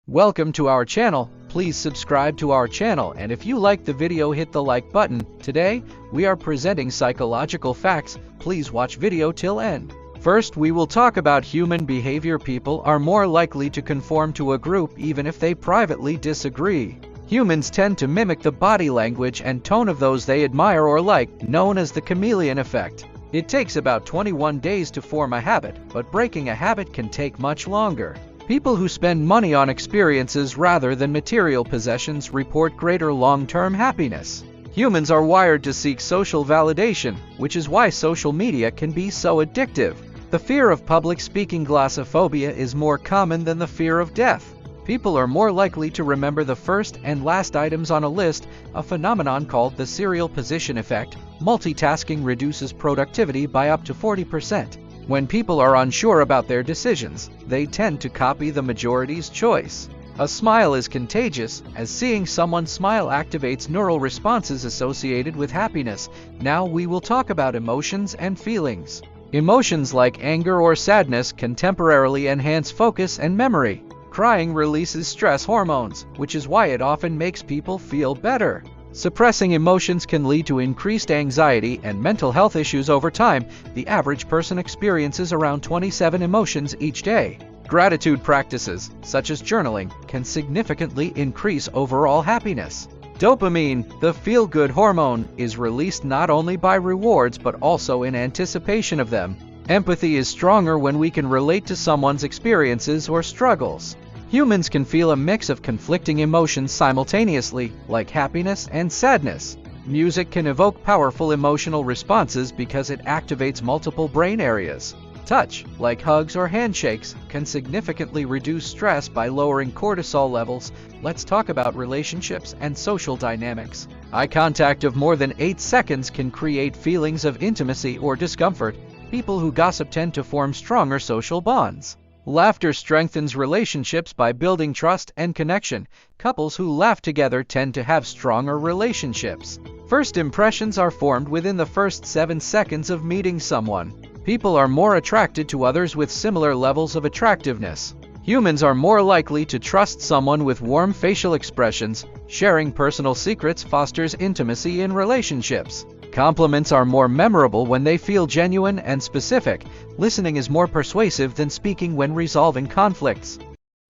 Welcome to our channel. Please subscribe to our channel, and if you like the video, hit the like button. Today, we are presenting psychological facts. Please watch video till end. First, we will talk about human behavior. People are more likely to conform to a group even if they privately disagree. Humans tend to mimic the body language and tone of those they admire or like, known as the chameleon effect. It takes about 21 days to form a habit, but breaking a habit can take much longer. People who spend money on experiences rather than material possessions report greater long-term happiness. Humans are wired to seek social validation, which is why social media can be so addictive. The fear of public speaking, glossophobia, is more common than the fear of death. People are more likely to remember the first and last items on a list, a phenomenon called the serial position effect. Multitasking reduces productivity by up to 40%. When people are unsure about their decisions, they tend to copy the majority's choice. A smile is contagious, as seeing someone smile activates neural responses associated with happiness. Now we will talk about emotions and feelings. Emotions like anger or sadness can temporarily enhance focus and memory. Crying releases stress hormones, which is why it often makes people feel better. Suppressing emotions can lead to increased anxiety and mental health issues over time. The average person experiences around 27 emotions each day. Gratitude practices, such as journaling, can significantly increase overall happiness. Dopamine, the feel-good hormone, is released not only by rewards but also in anticipation of them. Empathy is stronger when we can relate to someone's experiences or struggles. Humans can feel a mix of conflicting emotions simultaneously, like happiness and sadness. Music can evoke powerful emotional responses because it activates multiple brain areas. Touch, like hugs or handshakes, can significantly reduce stress by lowering cortisol levels. Let's talk about relationships and social dynamics. Eye contact of more than 8 seconds can create feelings of intimacy or discomfort. People who gossip tend to form stronger social bonds. Laughter strengthens relationships by building trust and connection. Couples who laugh together tend to have stronger relationships. First impressions are formed within the first 7 seconds of meeting someone. People are more attracted to others with similar levels of attractiveness. Humans are more likely to trust someone with warm facial expressions. Sharing personal secrets fosters intimacy in relationships. Compliments are more memorable when they feel genuine and specific. Listening is more persuasive than speaking when resolving conflicts.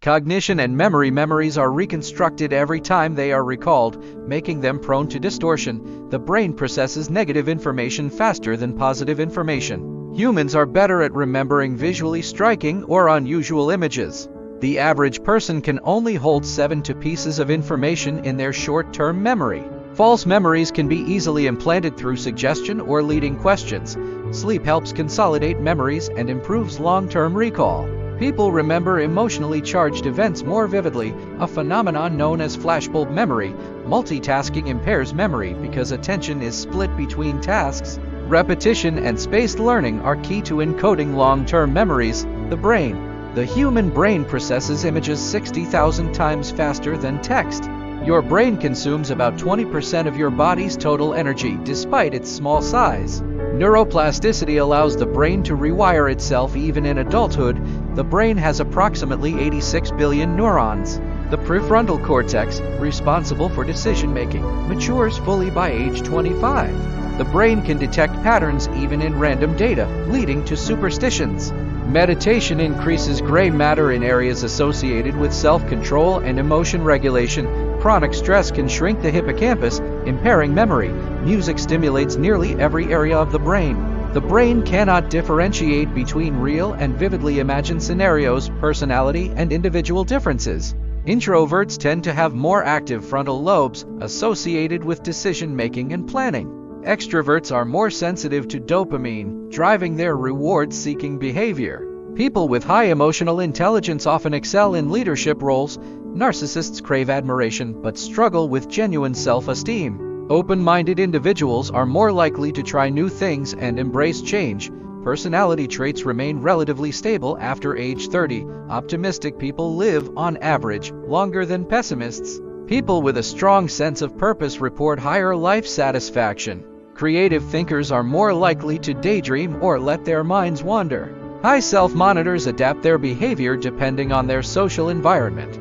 Cognition and memories are reconstructed every time they are recalled, making them prone to distortion. The brain processes negative information faster than positive information. Humans are better at remembering visually striking or unusual images. The average person can only hold 7 pieces of information in their short-term memory. False memories can be easily implanted through suggestion or leading questions. Sleep helps consolidate memories and improves long-term recall. People remember emotionally charged events more vividly, a phenomenon known as flashbulb memory. Multitasking impairs memory because attention is split between tasks. Repetition and spaced learning are key to encoding long-term memories. The brain. The human brain processes images 60,000 times faster than text. Your brain consumes about 20% of your body's total energy, despite its small size. Neuroplasticity allows the brain to rewire itself even in adulthood. The brain has approximately 86 billion neurons. The prefrontal cortex, responsible for decision-making, matures fully by age 25. The brain can detect patterns even in random data, leading to superstitions. Meditation increases gray matter in areas associated with self-control and emotion regulation. Chronic stress can shrink the hippocampus, impairing memory. Music stimulates nearly every area of the brain. The brain cannot differentiate between real and vividly imagined scenarios, personality, and individual differences. Introverts tend to have more active frontal lobes, associated with decision-making and planning. Extroverts are more sensitive to dopamine, driving their reward-seeking behavior. People with high emotional intelligence often excel in leadership roles. Narcissists crave admiration but struggle with genuine self-esteem. Open-minded individuals are more likely to try new things and embrace change. Personality traits remain relatively stable after age 30. Optimistic people live, on average, longer than pessimists. People with a strong sense of purpose report higher life satisfaction. Creative thinkers are more likely to daydream or let their minds wander. High self-monitors adapt their behavior depending on their social environment.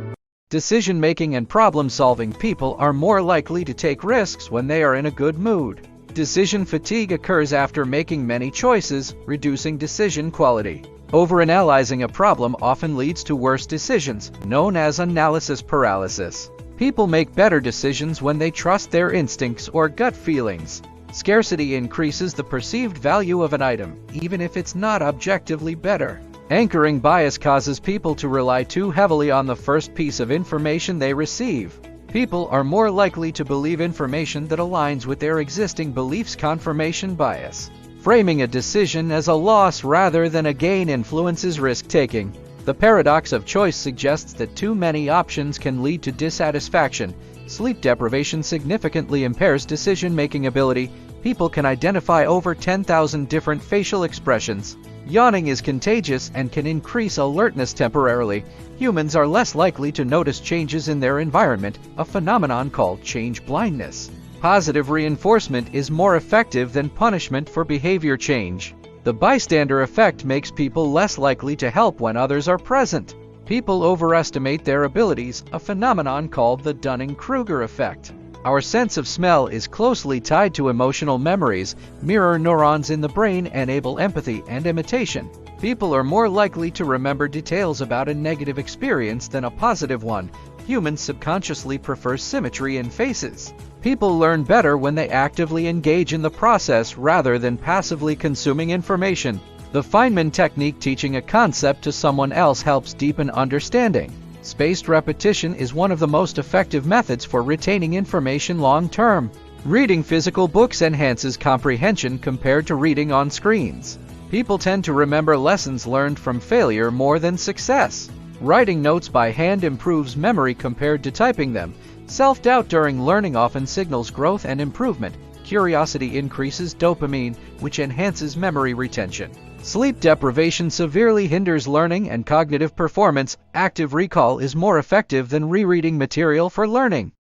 Decision-making and problem-solving people are more likely to take risks when they are in a good mood. Decision fatigue occurs after making many choices, reducing decision quality. Overanalyzing a problem often leads to worse decisions, known as analysis paralysis. People make better decisions when they trust their instincts or gut feelings. Scarcity increases the perceived value of an item, even if it's not objectively better. Anchoring bias causes people to rely too heavily on the first piece of information they receive. People are more likely to believe information that aligns with their existing beliefs. Confirmation bias. Framing a decision as a loss rather than a gain influences risk-taking. The paradox of choice suggests that too many options can lead to dissatisfaction. Sleep deprivation significantly impairs decision-making ability. People can identify over 10,000 different facial expressions. Yawning is contagious and can increase alertness temporarily. Humans are less likely to notice changes in their environment, a phenomenon called change blindness. Positive reinforcement is more effective than punishment for behavior change. The bystander effect makes people less likely to help when others are present. People overestimate their abilities, a phenomenon called the Dunning-Kruger effect. Our sense of smell is closely tied to emotional memories. Mirror neurons in the brain enable empathy and imitation. People are more likely to remember details about a negative experience than a positive one. Humans subconsciously prefer symmetry in faces. People learn better when they actively engage in the process rather than passively consuming information. The Feynman technique, teaching a concept to someone else, helps deepen understanding. Spaced repetition is one of the most effective methods for retaining information long-term. Reading physical books enhances comprehension compared to reading on screens. People tend to remember lessons learned from failure more than success. Writing notes by hand improves memory compared to typing them. Self-doubt during learning often signals growth and improvement. Curiosity increases dopamine, which enhances memory retention. Sleep deprivation severely hinders learning and cognitive performance. Active recall is more effective than rereading material for learning.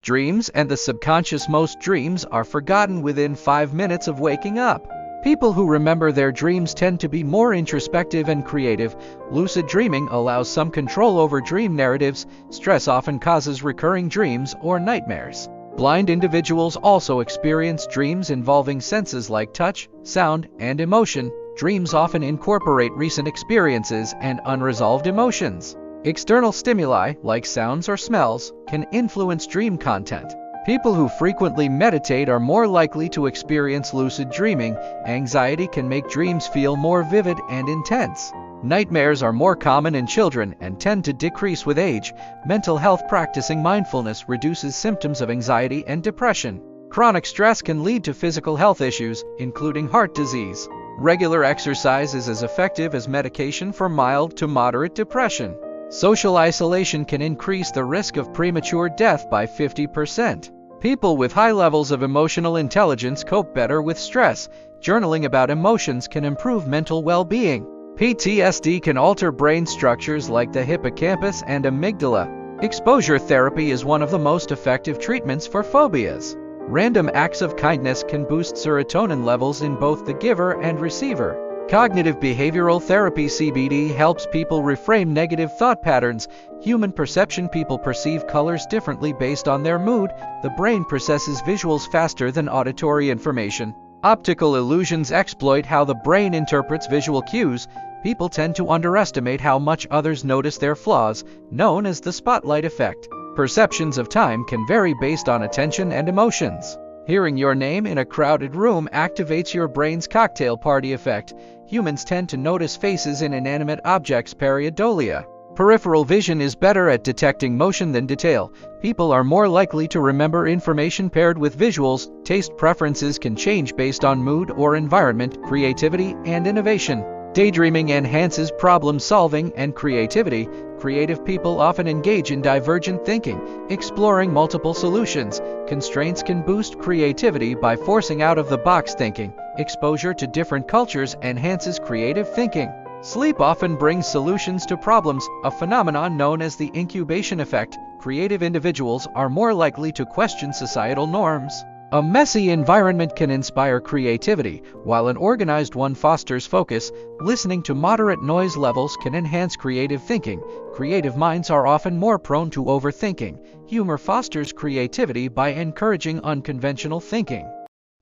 Dreams and the subconscious. Most dreams are forgotten within 5 minutes of waking up. People who remember their dreams tend to be more introspective and creative. Lucid dreaming allows some control over dream narratives. Stress often causes recurring dreams or nightmares. Blind individuals also experience dreams involving senses like touch, sound, and emotion. Dreams often incorporate recent experiences and unresolved emotions. External stimuli, like sounds or smells, can influence dream content. People who frequently meditate are more likely to experience lucid dreaming. Anxiety can make dreams feel more vivid and intense. Nightmares are more common in children and tend to decrease with age. Mental health. Practicing mindfulness reduces symptoms of anxiety and depression. Chronic stress can lead to physical health issues, including heart disease. Regular exercise is as effective as medication for mild to moderate depression. Social isolation can increase the risk of premature death by 50%. People with high levels of emotional intelligence cope better with stress. Journaling about emotions can improve mental well-being. PTSD can alter brain structures like the hippocampus and amygdala. Exposure therapy is one of the most effective treatments for phobias. Random acts of kindness can boost serotonin levels in both the giver and receiver. Cognitive behavioral therapy (CBT) helps people reframe negative thought patterns. Human perception. People perceive colors differently based on their mood. The brain processes visuals faster than auditory information. Optical illusions exploit how the brain interprets visual cues. People tend to underestimate how much others notice their flaws, known as the spotlight effect. Perceptions of time can vary based on attention and emotions. Hearing your name in a crowded room activates your brain's cocktail party effect. Humans tend to notice faces in inanimate objects. Pareidolia. Peripheral vision is better at detecting motion than detail. People are more likely to remember information paired with visuals. Taste preferences can change based on mood or environment. Creativity and innovation. Daydreaming enhances problem solving and creativity. Creative people often engage in divergent thinking, exploring multiple solutions. Constraints can boost creativity by forcing out-of-the-box thinking. Exposure to different cultures enhances creative thinking. Sleep often brings solutions to problems, a phenomenon known as the incubation effect. Creative individuals are more likely to question societal norms. A messy environment can inspire creativity, while an organized one fosters focus. Listening to moderate noise levels can enhance creative thinking. Creative minds are often more prone to overthinking. Humor fosters creativity by encouraging unconventional thinking.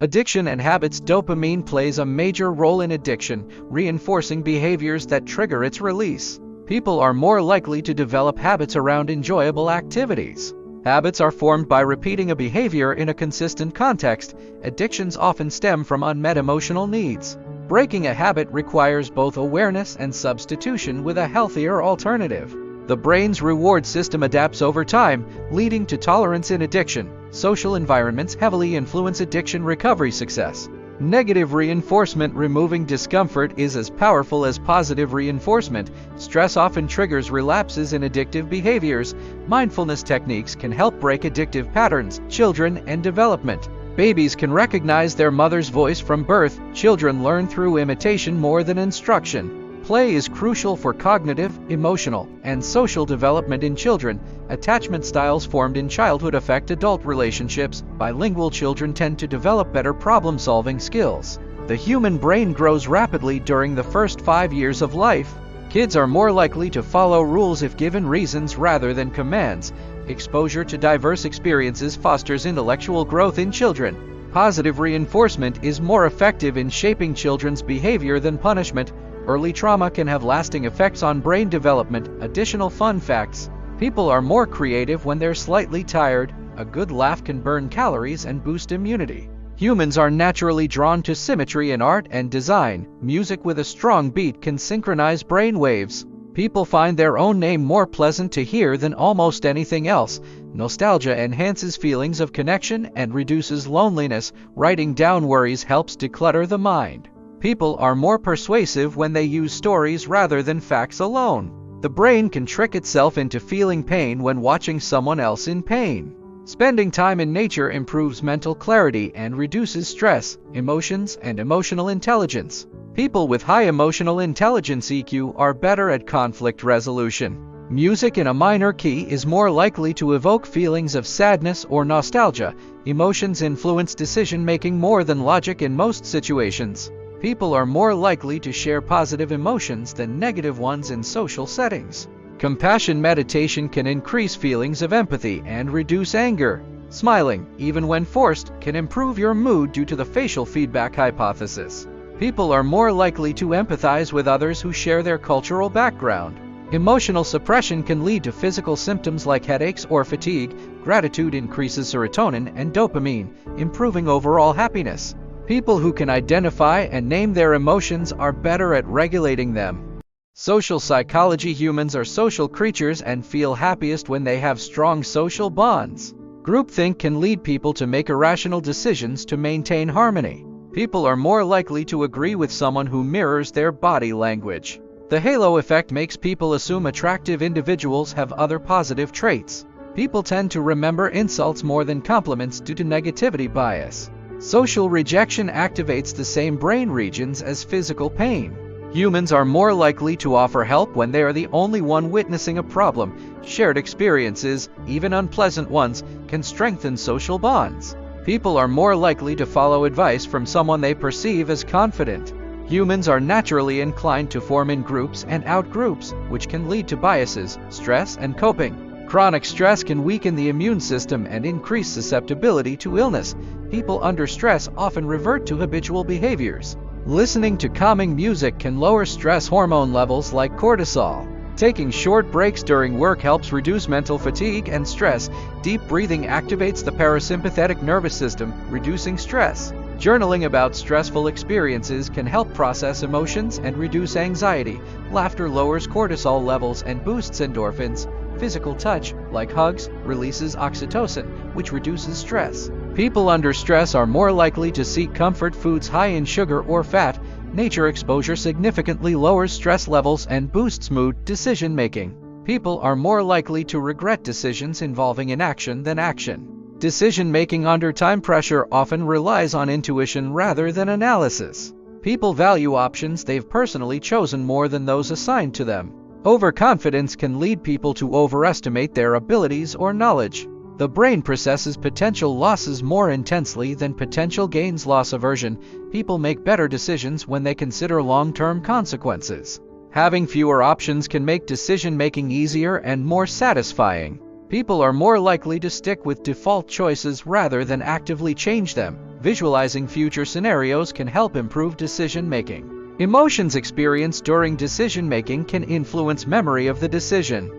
Addiction and habits. Dopamine plays a major role in addiction, reinforcing behaviors that trigger its release. People are more likely to develop habits around enjoyable activities. Habits are formed by repeating a behavior in a consistent context. Addictions often stem from unmet emotional needs. Breaking a habit requires both awareness and substitution with a healthier alternative. The brain's reward system adapts over time, leading to tolerance in addiction. Social environments heavily influence addiction recovery success. Negative reinforcement. Removing discomfort is as powerful as positive reinforcement. Stress often triggers relapses in addictive behaviors. Mindfulness techniques can help break addictive patterns. Children and development. Babies can recognize their mother's voice from birth. Children learn through imitation more than instruction. Play is crucial for cognitive, emotional, and social development in children. Attachment styles formed in childhood affect adult relationships. Bilingual children tend to develop better problem-solving skills. The human brain grows rapidly during the first 5 years of life. Kids are more likely to follow rules if given reasons rather than commands. Exposure to diverse experiences fosters intellectual growth in children. Positive reinforcement is more effective in shaping children's behavior than punishment. Early trauma can have lasting effects on brain development. Additional fun facts. People are more creative when they're slightly tired. A good laugh can burn calories and boost immunity. Humans are naturally drawn to symmetry in art and design. Music with a strong beat can synchronize brain waves. People find their own name more pleasant to hear than almost anything else. Nostalgia enhances feelings of connection and reduces loneliness. Writing down worries helps declutter the mind. People are more persuasive when they use stories rather than facts alone. The brain can trick itself into feeling pain when watching someone else in pain. Spending time in nature improves mental clarity and reduces stress, emotions, and emotional intelligence. People with high emotional intelligence (EQ) are better at conflict resolution. Music in a minor key is more likely to evoke feelings of sadness or nostalgia. Emotions influence decision-making more than logic in most situations. People are more likely to share positive emotions than negative ones in social settings. Compassion meditation can increase feelings of empathy and reduce anger. Smiling, even when forced, can improve your mood due to the facial feedback hypothesis. People are more likely to empathize with others who share their cultural background. Emotional suppression can lead to physical symptoms like headaches or fatigue. Gratitude increases serotonin and dopamine, improving overall happiness. People who can identify and name their emotions are better at regulating them. Social psychology. Humans are social creatures and feel happiest when they have strong social bonds. Groupthink can lead people to make irrational decisions to maintain harmony. People are more likely to agree with someone who mirrors their body language. The halo effect makes people assume attractive individuals have other positive traits. People tend to remember insults more than compliments due to negativity bias. Social rejection activates the same brain regions as physical pain. Humans are more likely to offer help when they are the only one witnessing a problem. Shared experiences, even unpleasant ones, can strengthen social bonds. People are more likely to follow advice from someone they perceive as confident. Humans are naturally inclined to form in groups and out-groups, which can lead to biases, stress, and coping. Chronic stress can weaken the immune system and increase susceptibility to illness. People under stress often revert to habitual behaviors. Listening to calming music can lower stress hormone levels like cortisol. Taking short breaks during work helps reduce mental fatigue and stress. Deep breathing activates the parasympathetic nervous system, reducing stress. Journaling about stressful experiences can help process emotions and reduce anxiety. Laughter lowers cortisol levels and boosts endorphins. Physical touch, like hugs, releases oxytocin, which reduces stress. People under stress are more likely to seek comfort foods high in sugar or fat. Nature exposure significantly lowers stress levels and boosts mood decision-making. People are more likely to regret decisions involving inaction than action. Decision-making under time pressure often relies on intuition rather than analysis. People value options they've personally chosen more than those assigned to them. Overconfidence can lead people to overestimate their abilities or knowledge. The brain processes potential losses more intensely than potential gains. Loss aversion. People make better decisions when they consider long-term consequences. Having fewer options can make decision-making easier and more satisfying. People are more likely to stick with default choices rather than actively change them. Visualizing future scenarios can help improve decision-making. Emotions experienced during decision-making can influence memory of the decision.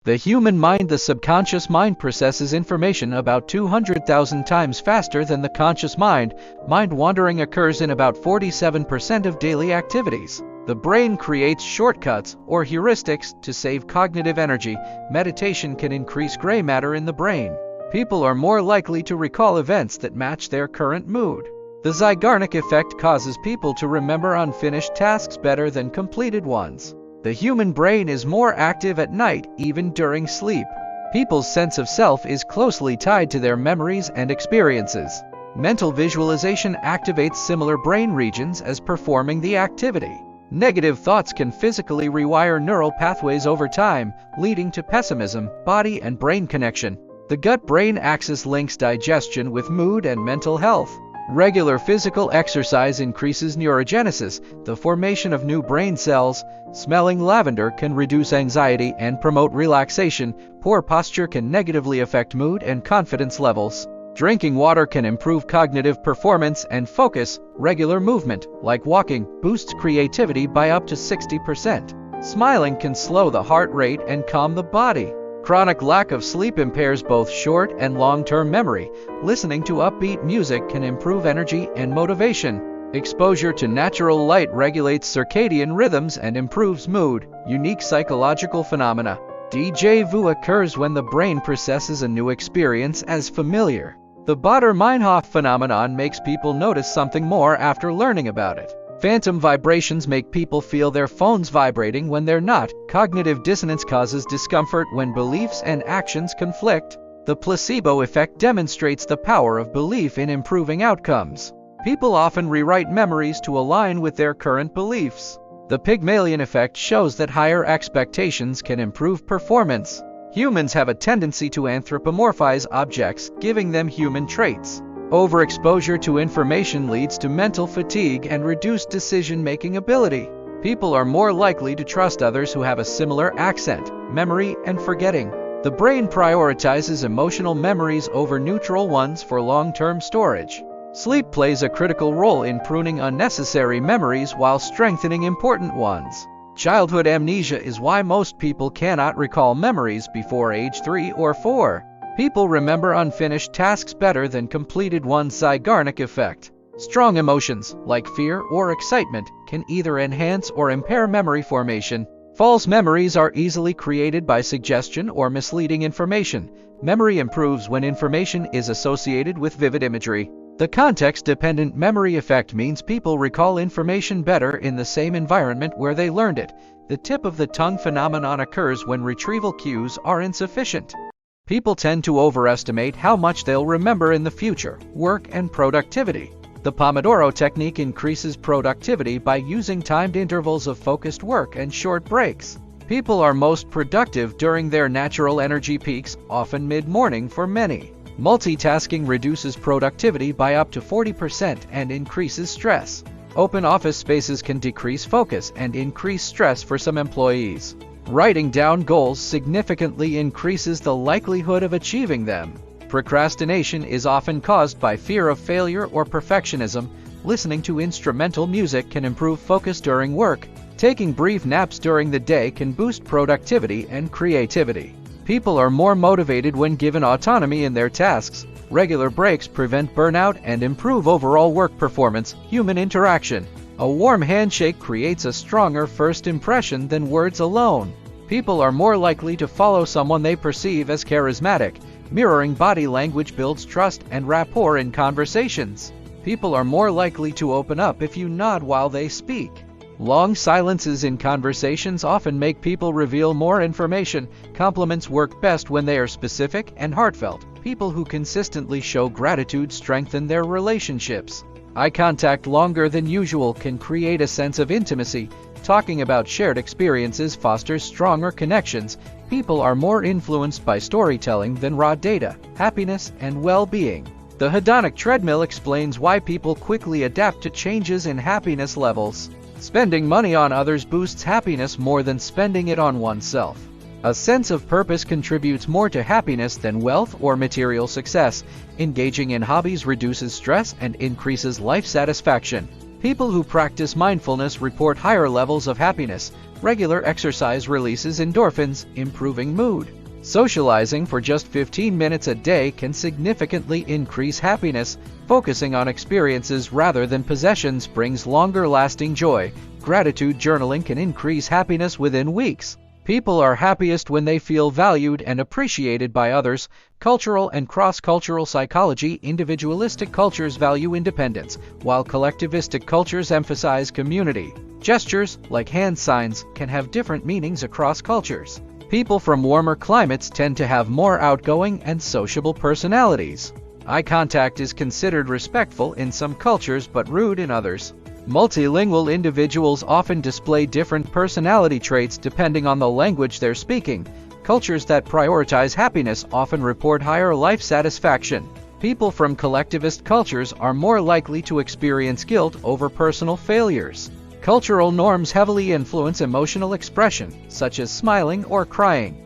The human mind. The subconscious mind processes information about 200,000 times faster than the conscious mind. Mind wandering occurs in about 47% of daily activities. The brain creates shortcuts or heuristics to save cognitive energy. Meditation can increase gray matter in the brain. People are more likely to recall events that match their current mood. The Zeigarnik effect causes people to remember unfinished tasks better than completed ones. The human brain is more active at night, even during sleep. People's sense of self is closely tied to their memories and experiences. Mental visualization activates similar brain regions as performing the activity. Negative thoughts can physically rewire neural pathways over time, leading to pessimism. Body and brain connection. The gut-brain axis links digestion with mood and mental health. Regular physical exercise increases neurogenesis, the formation of new brain cells. Smelling lavender can reduce anxiety and promote relaxation. Poor posture can negatively affect mood and confidence levels. Drinking water can improve cognitive performance and focus. Regular movement, like walking, boosts creativity by up to 60%. Smiling can slow the heart rate and calm the body. Chronic lack of sleep impairs both short and long-term memory. Listening to upbeat music can improve energy and motivation. Exposure to natural light regulates circadian rhythms and improves mood. Unique psychological phenomena. Déjà vu occurs when the brain processes a new experience as familiar. The Baader-Meinhof phenomenon makes people notice something more after learning about it. Phantom vibrations make people feel their phones vibrating when they're not. Cognitive dissonance causes discomfort when beliefs and actions conflict. The placebo effect demonstrates the power of belief in improving outcomes. People often rewrite memories to align with their current beliefs. The Pygmalion effect shows that higher expectations can improve performance. Humans have a tendency to anthropomorphize objects, giving them human traits. Overexposure to information leads to mental fatigue and reduced decision-making ability. People are more likely to trust others who have a similar accent, memory, and forgetting. The brain prioritizes emotional memories over neutral ones for long-term storage. Sleep plays a critical role in pruning unnecessary memories while strengthening important ones. Childhood amnesia is why most people cannot recall memories before age 3 or 4. People remember unfinished tasks better than completed ones. Zeigarnik effect. Strong emotions, like fear or excitement, can either enhance or impair memory formation. False memories are easily created by suggestion or misleading information. Memory improves when information is associated with vivid imagery. The context-dependent memory effect means people recall information better in the same environment where they learned it. The tip of the tongue phenomenon occurs when retrieval cues are insufficient. People tend to overestimate how much they'll remember in the future. Work and productivity. The Pomodoro technique increases productivity by using timed intervals of focused work and short breaks. People are most productive during their natural energy peaks, often mid-morning for many. Multitasking reduces productivity by up to 40% and increases stress. Open office spaces can decrease focus and increase stress for some employees. Writing down goals significantly increases the likelihood of achieving them. Procrastination is often caused by fear of failure or perfectionism. Listening to instrumental music can improve focus during work. Taking brief naps during the day can boost productivity and creativity. People are more motivated when given autonomy in their tasks. Regular breaks prevent burnout and improve overall work performance. Human interaction. A warm handshake creates a stronger first impression than words alone. People are more likely to follow someone they perceive as charismatic. Mirroring body language builds trust and rapport in conversations. People are more likely to open up if you nod while they speak. Long silences in conversations often make people reveal more information. Compliments work best when they are specific and heartfelt. People who consistently show gratitude strengthen their relationships. Eye contact longer than usual can create a sense of intimacy. Talking about shared experiences fosters stronger connections. People are more influenced by storytelling than raw data. Happiness and well-being. The hedonic treadmill explains why people quickly adapt to changes in happiness levels. Spending money on others boosts happiness more than spending it on oneself. A sense of purpose contributes more to happiness than wealth or material success. Engaging in hobbies reduces stress and increases life satisfaction. People who practice mindfulness report higher levels of happiness. Regular exercise releases endorphins, improving mood. Socializing for just 15 minutes a day can significantly increase happiness. Focusing on experiences rather than possessions brings longer-lasting joy. Gratitude journaling can increase happiness within weeks. People are happiest when they feel valued and appreciated by others. Cultural and cross-cultural psychology. Individualistic cultures value independence, while collectivistic cultures emphasize community. Gestures, like hand signs, can have different meanings across cultures. People from warmer climates tend to have more outgoing and sociable personalities. Eye contact is considered respectful in some cultures but rude in others. Multilingual individuals often display different personality traits depending on the language they're speaking. Cultures that prioritize happiness often report higher life satisfaction. People from collectivist cultures are more likely to experience guilt over personal failures. Cultural norms heavily influence emotional expression, such as smiling or crying.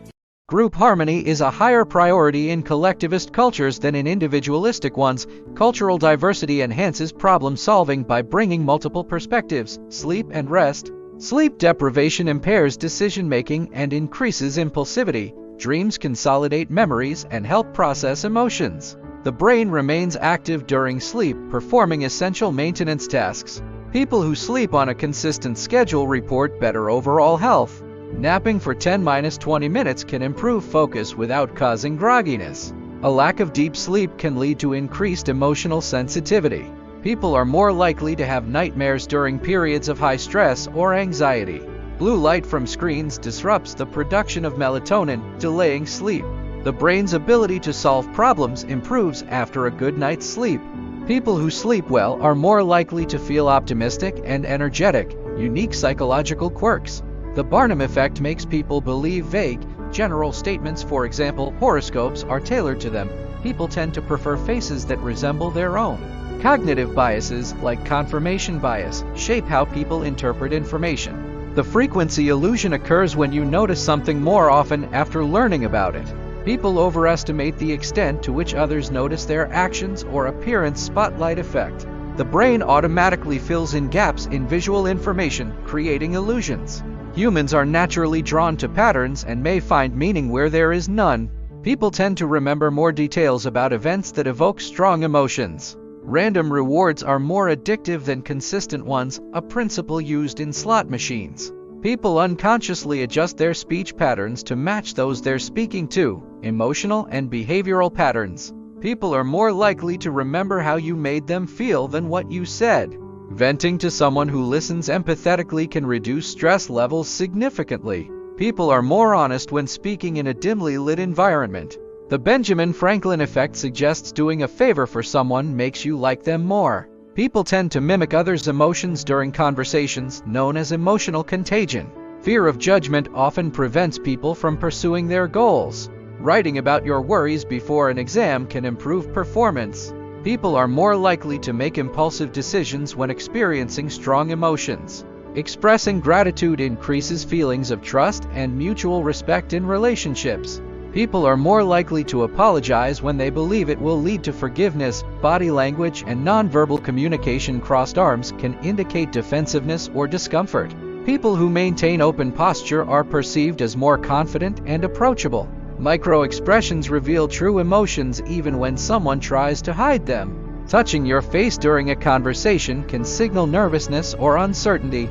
Group harmony is a higher priority in collectivist cultures than in individualistic ones. Cultural diversity enhances problem solving by bringing multiple perspectives. Sleep and rest. Sleep deprivation impairs decision-making and increases impulsivity. Dreams consolidate memories and help process emotions. The brain remains active during sleep, performing essential maintenance tasks. People who sleep on a consistent schedule report better overall health. Napping for 10–20 minutes can improve focus without causing grogginess. A lack of deep sleep can lead to increased emotional sensitivity. People are more likely to have nightmares during periods of high stress or anxiety. Blue light from screens disrupts the production of melatonin, delaying sleep. The brain's ability to solve problems improves after a good night's sleep. People who sleep well are more likely to feel optimistic and energetic. Unique psychological quirks. The Barnum effect makes people believe vague, general statements. For example, horoscopes are tailored to them. People tend to prefer faces that resemble their own. Cognitive biases, like confirmation bias, shape how people interpret information. The frequency illusion occurs when you notice something more often after learning about it. People overestimate the extent to which others notice their actions or appearance. Spotlight effect. The brain automatically fills in gaps in visual information, creating illusions. Humans are naturally drawn to patterns and may find meaning where there is none. People tend to remember more details about events that evoke strong emotions. Random rewards are more addictive than consistent ones, a principle used in slot machines. People unconsciously adjust their speech patterns to match those they're speaking to. Emotional and behavioral patterns. People are more likely to remember how you made them feel than what you said. Venting to someone who listens empathetically can reduce stress levels significantly. People are more honest when speaking in a dimly lit environment. The Benjamin Franklin effect suggests doing a favor for someone makes you like them more. People tend to mimic others' emotions during conversations, known as emotional contagion. Fear of judgment often prevents people from pursuing their goals. Writing about your worries before an exam can improve performance. People are more likely to make impulsive decisions when experiencing strong emotions. Expressing gratitude increases feelings of trust and mutual respect in relationships. People are more likely to apologize when they believe it will lead to forgiveness. Body language and nonverbal communication. Crossed arms can indicate defensiveness or discomfort. People who maintain open posture are perceived as more confident and approachable. Micro-expressions reveal true emotions even when someone tries to hide them. Touching your face during a conversation can signal nervousness or uncertainty.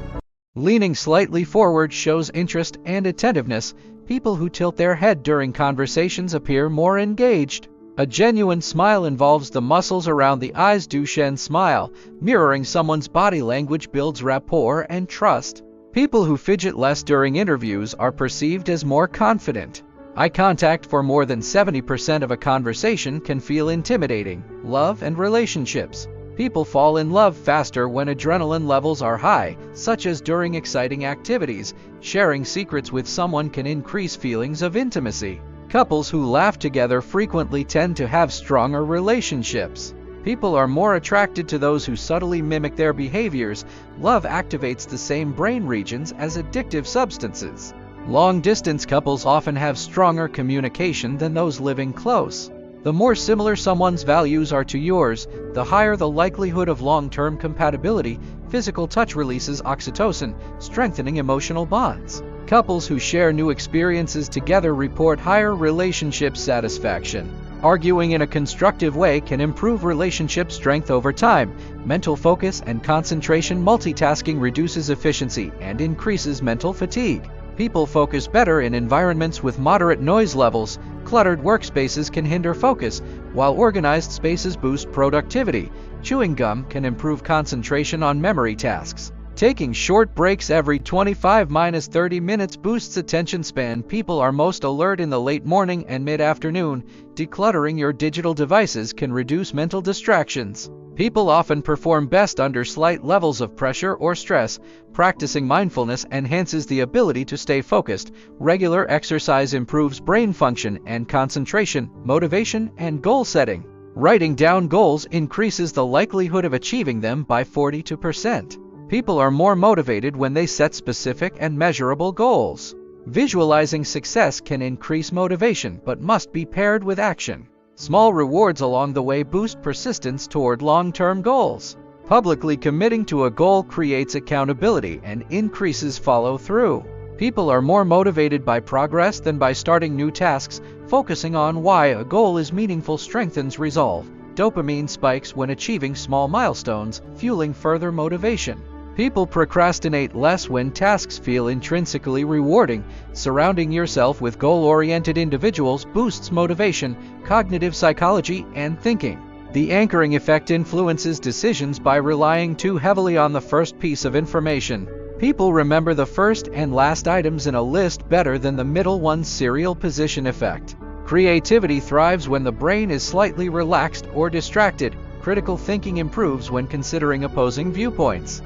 Leaning slightly forward shows interest and attentiveness. People who tilt their head during conversations appear more engaged. A genuine smile involves the muscles around the eyes. Duchenne smile. Mirroring someone's body language builds rapport and trust. People who fidget less during interviews are perceived as more confident. Eye contact for more than 70% of a conversation can feel intimidating. Love and relationships. People fall in love faster when adrenaline levels are high, such as during exciting activities. Sharing secrets with someone can increase feelings of intimacy. Couples who laugh together frequently tend to have stronger relationships. People are more attracted to those who subtly mimic their behaviors. Love activates the same brain regions as addictive substances. Long-distance couples often have stronger communication than those living close. The more similar someone's values are to yours, the higher the likelihood of long-term compatibility. Physical touch releases oxytocin, strengthening emotional bonds. Couples who share new experiences together report higher relationship satisfaction. Arguing in a constructive way can improve relationship strength over time. Mental focus and concentration. Multitasking reduces efficiency and increases mental fatigue. People focus better in environments with moderate noise levels. Cluttered workspaces can hinder focus, while organized spaces boost productivity. Chewing gum can improve concentration on memory tasks. Taking short breaks every 25–30 minutes boosts attention span. People are most alert in the late morning and mid-afternoon. Decluttering your digital devices can reduce mental distractions. People often perform best under slight levels of pressure or stress. Practicing mindfulness enhances the ability to stay focused. Regular exercise improves brain function and concentration, motivation, and goal setting. Writing down goals increases the likelihood of achieving them by 42%. People are more motivated when they set specific and measurable goals. Visualizing success can increase motivation but must be paired with action. Small rewards along the way boost persistence toward long-term goals. Publicly committing to a goal creates accountability and increases follow-through. People are more motivated by progress than by starting new tasks. Focusing on why a goal is meaningful strengthens resolve. Dopamine spikes when achieving small milestones, fueling further motivation. People procrastinate less when tasks feel intrinsically rewarding. Surrounding yourself with goal-oriented individuals boosts motivation, cognitive psychology, and thinking. The anchoring effect influences decisions by relying too heavily on the first piece of information. People remember the first and last items in a list better than the middle one's serial position effect. Creativity thrives when the brain is slightly relaxed or distracted. Critical thinking improves when considering opposing viewpoints.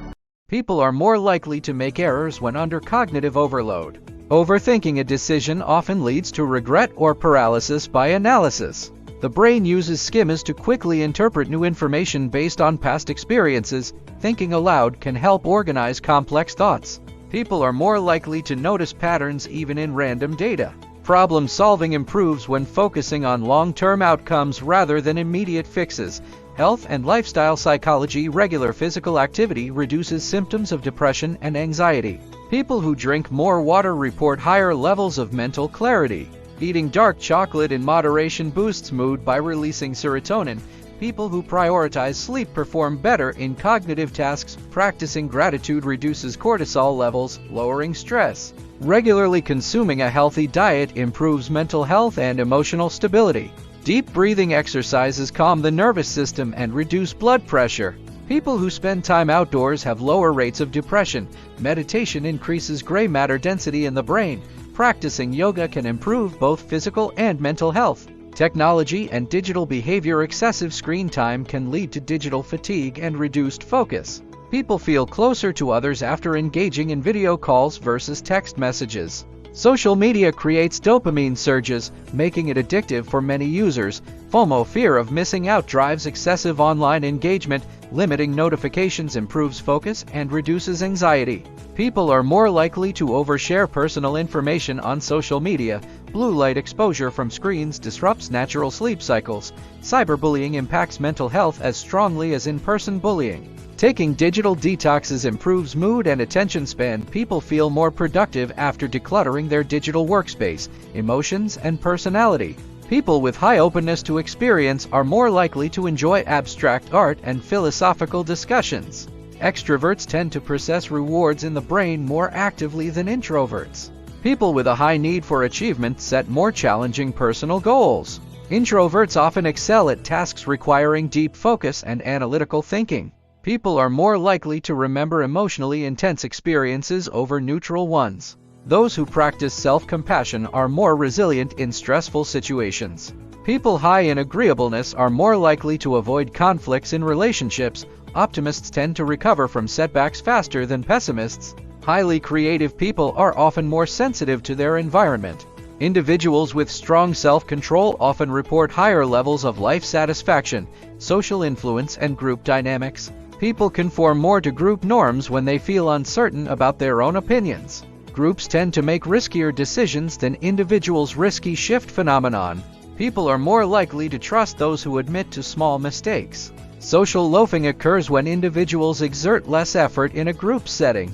People are more likely to make errors when under cognitive overload. Overthinking a decision often leads to regret or paralysis by analysis. The brain uses schemas to quickly interpret new information based on past experiences. Thinking aloud can help organize complex thoughts. People are more likely to notice patterns even in random data. Problem solving improves when focusing on long-term outcomes rather than immediate fixes. Health and lifestyle psychology. Regular physical activity reduces symptoms of depression and anxiety. People who drink more water report higher levels of mental clarity. Eating dark chocolate in moderation boosts mood by releasing serotonin. People who prioritize sleep perform better in cognitive tasks. Practicing gratitude reduces cortisol levels, lowering stress. Regularly consuming a healthy diet improves mental health and emotional stability. Deep breathing exercises calm the nervous system and reduce blood pressure. People who spend time outdoors have lower rates of depression. Meditation increases gray matter density in the brain. Practicing yoga can improve both physical and mental health. Technology and digital behavior. Excessive screen time can lead to digital fatigue and reduced focus. People feel closer to others after engaging in video calls versus text messages. Social media creates dopamine surges, making it addictive for many users. FOMO, fear of missing out, drives excessive online engagement. Limiting notifications improves focus and reduces anxiety. People are more likely to overshare personal information on social media. Blue light exposure from screens disrupts natural sleep cycles. Cyberbullying impacts mental health as strongly as in-person bullying. Taking digital detoxes improves mood and attention span. People feel more productive after decluttering their digital workspace, emotions, and personality. People with high openness to experience are more likely to enjoy abstract art and philosophical discussions. Extroverts tend to process rewards in the brain more actively than introverts. People with a high need for achievement set more challenging personal goals. Introverts often excel at tasks requiring deep focus and analytical thinking. People are more likely to remember emotionally intense experiences over neutral ones. Those who practice self-compassion are more resilient in stressful situations. People high in agreeableness are more likely to avoid conflicts in relationships. Optimists tend to recover from setbacks faster than pessimists. Highly creative people are often more sensitive to their environment. Individuals with strong self-control often report higher levels of life satisfaction, social influence, and group dynamics. People conform more to group norms when they feel uncertain about their own opinions. Groups tend to make riskier decisions than individuals. Risky shift phenomenon. People are more likely to trust those who admit to small mistakes. Social loafing occurs when individuals exert less effort in a group setting.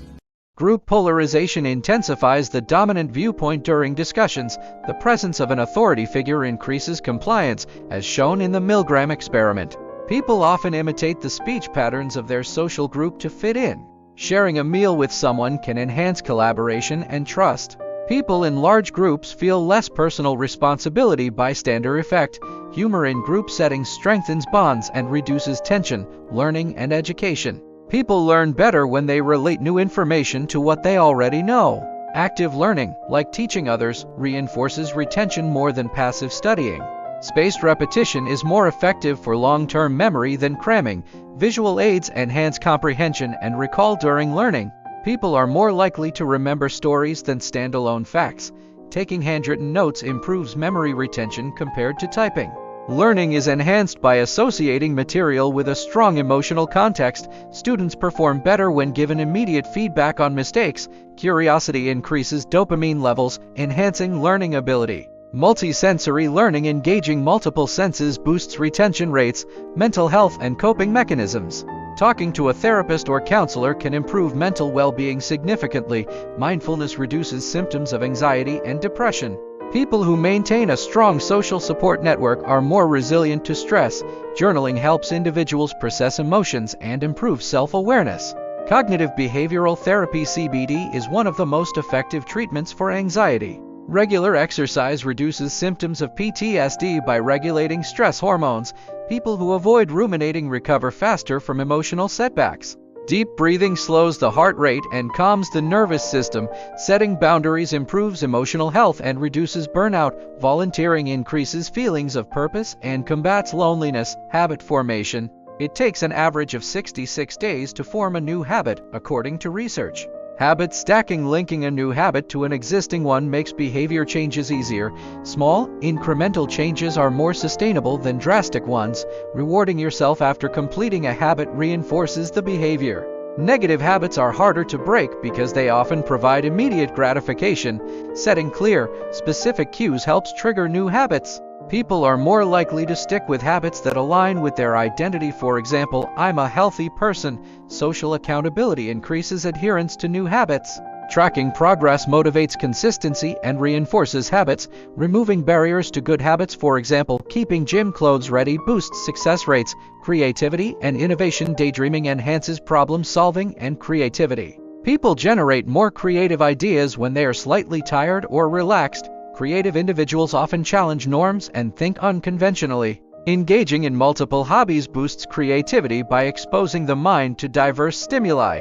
Group polarization intensifies the dominant viewpoint during discussions. The presence of an authority figure increases compliance, as shown in the Milgram experiment. People often imitate the speech patterns of their social group to fit in. Sharing a meal with someone can enhance collaboration and trust. People in large groups feel less personal responsibility. Bystander effect. Humor in group settings strengthens bonds and reduces tension. Learning and education. People learn better when they relate new information to what they already know. Active learning, like teaching others, reinforces retention more than passive studying. Spaced repetition is more effective for long-term memory than cramming. Visual aids enhance comprehension and recall during learning. People are more likely to remember stories than standalone facts. Taking handwritten notes improves memory retention compared to typing. Learning is enhanced by associating material with a strong emotional context. Students perform better when given immediate feedback on mistakes. Curiosity increases dopamine levels, enhancing learning ability. Multisensory learning engaging multiple senses boosts retention rates. Mental health and coping mechanisms. Talking to a therapist or counselor can improve mental well-being significantly. Mindfulness reduces symptoms of anxiety and depression. People who maintain a strong social support network are more resilient to stress. Journaling helps individuals process emotions and improve self-awareness. Cognitive behavioral therapy (CBT) is one of the most effective treatments for anxiety. Regular exercise reduces symptoms of PTSD by regulating stress hormones. People who avoid ruminating recover faster from emotional setbacks. Deep breathing slows the heart rate and calms the nervous system. Setting boundaries improves emotional health and reduces burnout. Volunteering increases feelings of purpose and combats loneliness. Habit formation. It takes an average of 66 days to form a new habit, according to research. Habit stacking. Linking a new habit to an existing one makes behavior changes easier. Small, incremental changes are more sustainable than drastic ones. Rewarding yourself after completing a habit reinforces the behavior. Negative habits are harder to break because they often provide immediate gratification. Setting clear, specific cues helps trigger new habits. People are more likely to stick with habits that align with their identity. For example, I'm a healthy person. Social accountability increases adherence to new habits. Tracking progress motivates consistency and reinforces habits. Removing barriers to good habits, for example, keeping gym clothes ready, boosts success rates. Creativity and innovation. Daydreaming enhances problem solving and creativity. People generate more creative ideas when they are slightly tired or relaxed. Creative individuals often challenge norms and think unconventionally. Engaging in multiple hobbies boosts creativity by exposing the mind to diverse stimuli.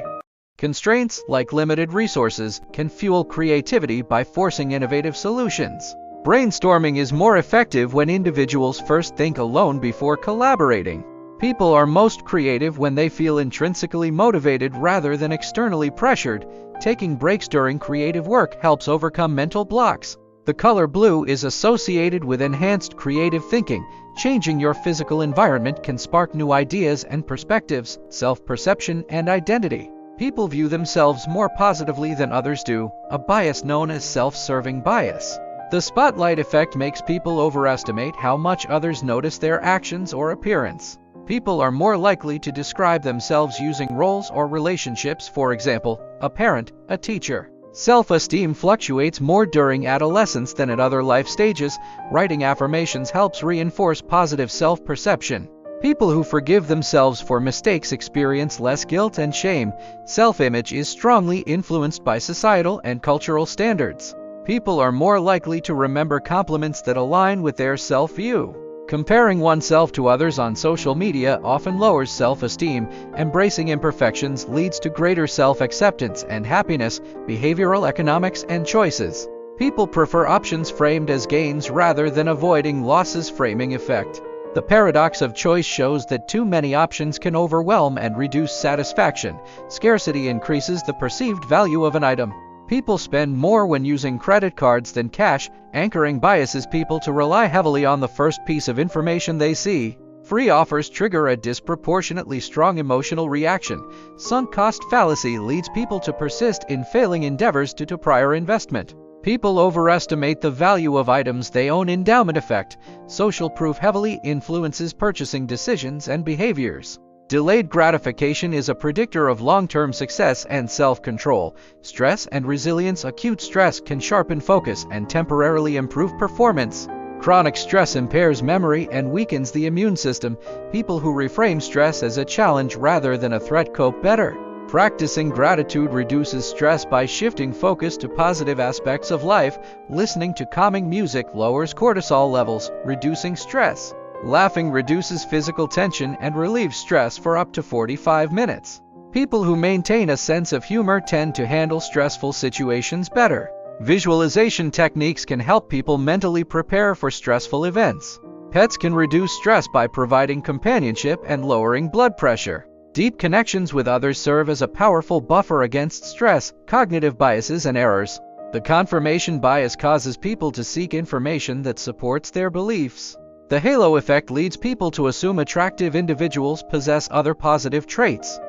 Constraints, like limited resources, can fuel creativity by forcing innovative solutions. Brainstorming is more effective when individuals first think alone before collaborating. People are most creative when they feel intrinsically motivated rather than externally pressured. Taking breaks during creative work helps overcome mental blocks. The color blue is associated with enhanced creative thinking. Changing your physical environment can spark new ideas and perspectives. Self-perception and identity. People view themselves more positively than others do, a bias known as self-serving bias. The spotlight effect makes people overestimate how much others notice their actions or appearance. People are more likely to describe themselves using roles or relationships, for example, a parent, a teacher. Self-esteem fluctuates more during adolescence than at other life stages. Writing affirmations helps reinforce positive self-perception. People who forgive themselves for mistakes experience less guilt and shame. Self-image is strongly influenced by societal and cultural standards. People are more likely to remember compliments that align with their self-view. Comparing oneself to others on social media often lowers self-esteem. Embracing imperfections leads to greater self-acceptance and happiness. Behavioral economics and choices. People prefer options framed as gains rather than avoiding losses. Framing effect. The paradox of choice shows that too many options can overwhelm and reduce satisfaction. Scarcity increases the perceived value of an item. People spend more when using credit cards than cash. Anchoring biases people to rely heavily on the first piece of information they see. Free offers trigger a disproportionately strong emotional reaction. Sunk cost fallacy leads people to persist in failing endeavors due to prior investment. People overestimate the value of items they own. Endowment effect. Social proof heavily influences purchasing decisions and behaviors. Delayed gratification is a predictor of long-term success and self-control. Stress and resilience. Acute stress can sharpen focus and temporarily improve performance. Chronic stress impairs memory and weakens the immune system. People who reframe stress as a challenge rather than a threat cope better. Practicing gratitude reduces stress by shifting focus to positive aspects of life. Listening to calming music lowers cortisol levels, reducing stress. Laughing reduces physical tension and relieves stress for up to 45 minutes. People who maintain a sense of humor tend to handle stressful situations better. Visualization techniques can help people mentally prepare for stressful events. Pets can reduce stress by providing companionship and lowering blood pressure. Deep connections with others serve as a powerful buffer against stress. Cognitive biases and errors. The confirmation bias causes people to seek information that supports their beliefs. The halo effect leads people to assume attractive individuals possess other positive traits.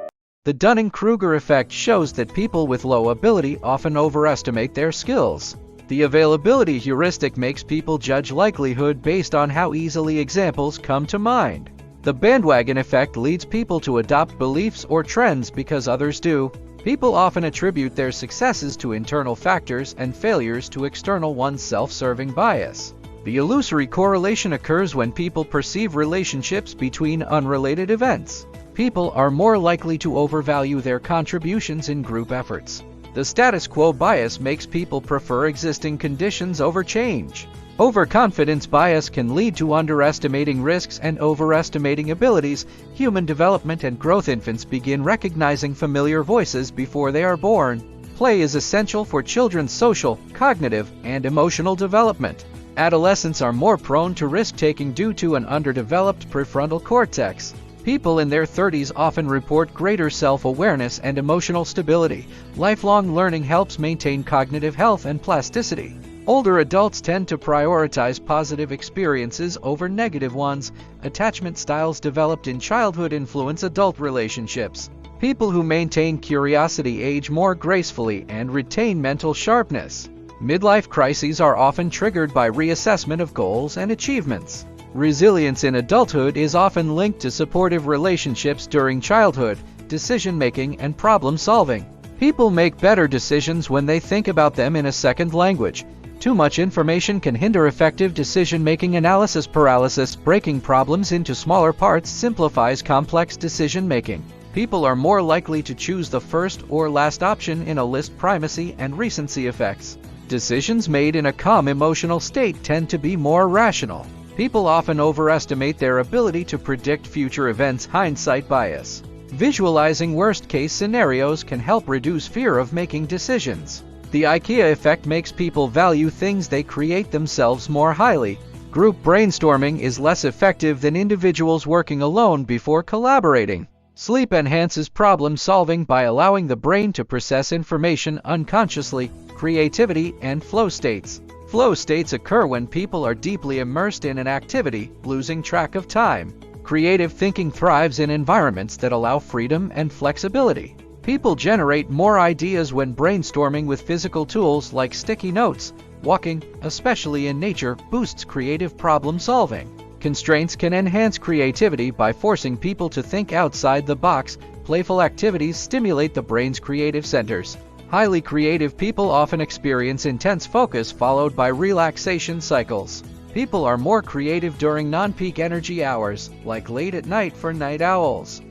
The Dunning-Kruger effect shows that people with low ability often overestimate their skills. The availability heuristic makes people judge likelihood based on how easily examples come to mind. The bandwagon effect leads people to adopt beliefs or trends because others do. People often attribute their successes to internal factors and failures to external ones. Self-serving bias. The illusory correlation occurs when people perceive relationships between unrelated events. People are more likely to overvalue their contributions in group efforts. The status quo bias makes people prefer existing conditions over change. Overconfidence bias can lead to underestimating risks and overestimating abilities. Human development and growth. Infants begin recognizing familiar voices before they are born. Play is essential for children's social, cognitive, and emotional development. Adolescents are more prone to risk-taking due to an underdeveloped prefrontal cortex. People in their 30s often report greater self-awareness and emotional stability. Lifelong learning helps maintain cognitive health and plasticity. Older adults tend to prioritize positive experiences over negative ones. Attachment styles developed in childhood influence adult relationships. People who maintain curiosity age more gracefully and retain mental sharpness. Midlife crises are often triggered by reassessment of goals and achievements. Resilience in adulthood is often linked to supportive relationships during childhood, decision-making, and problem-solving. People make better decisions when they think about them in a second language. Too much information can hinder effective decision-making. Analysis paralysis. Breaking problems into smaller parts simplifies complex decision-making. People are more likely to choose the first or last option in a list. Primacy and recency effects. Decisions made in a calm emotional state tend to be more rational. People often overestimate their ability to predict future events. Hindsight bias. Visualizing worst-case scenarios can help reduce fear of making decisions. The IKEA effect makes people value things they create themselves more highly. Group brainstorming is less effective than individuals working alone before collaborating. Sleep enhances problem solving by allowing the brain to process information unconsciously. Creativity and flow states. Flow states occur when people are deeply immersed in an activity, losing track of time. Creative thinking thrives in environments that allow freedom and flexibility. People generate more ideas when brainstorming with physical tools like sticky notes. Walking, especially in nature, boosts creative problem solving. Constraints can enhance creativity by forcing people to think outside the box. Playful activities stimulate the brain's creative centers. Highly creative people often experience intense focus followed by relaxation cycles. People are more creative during non-peak energy hours, like late at night for night owls.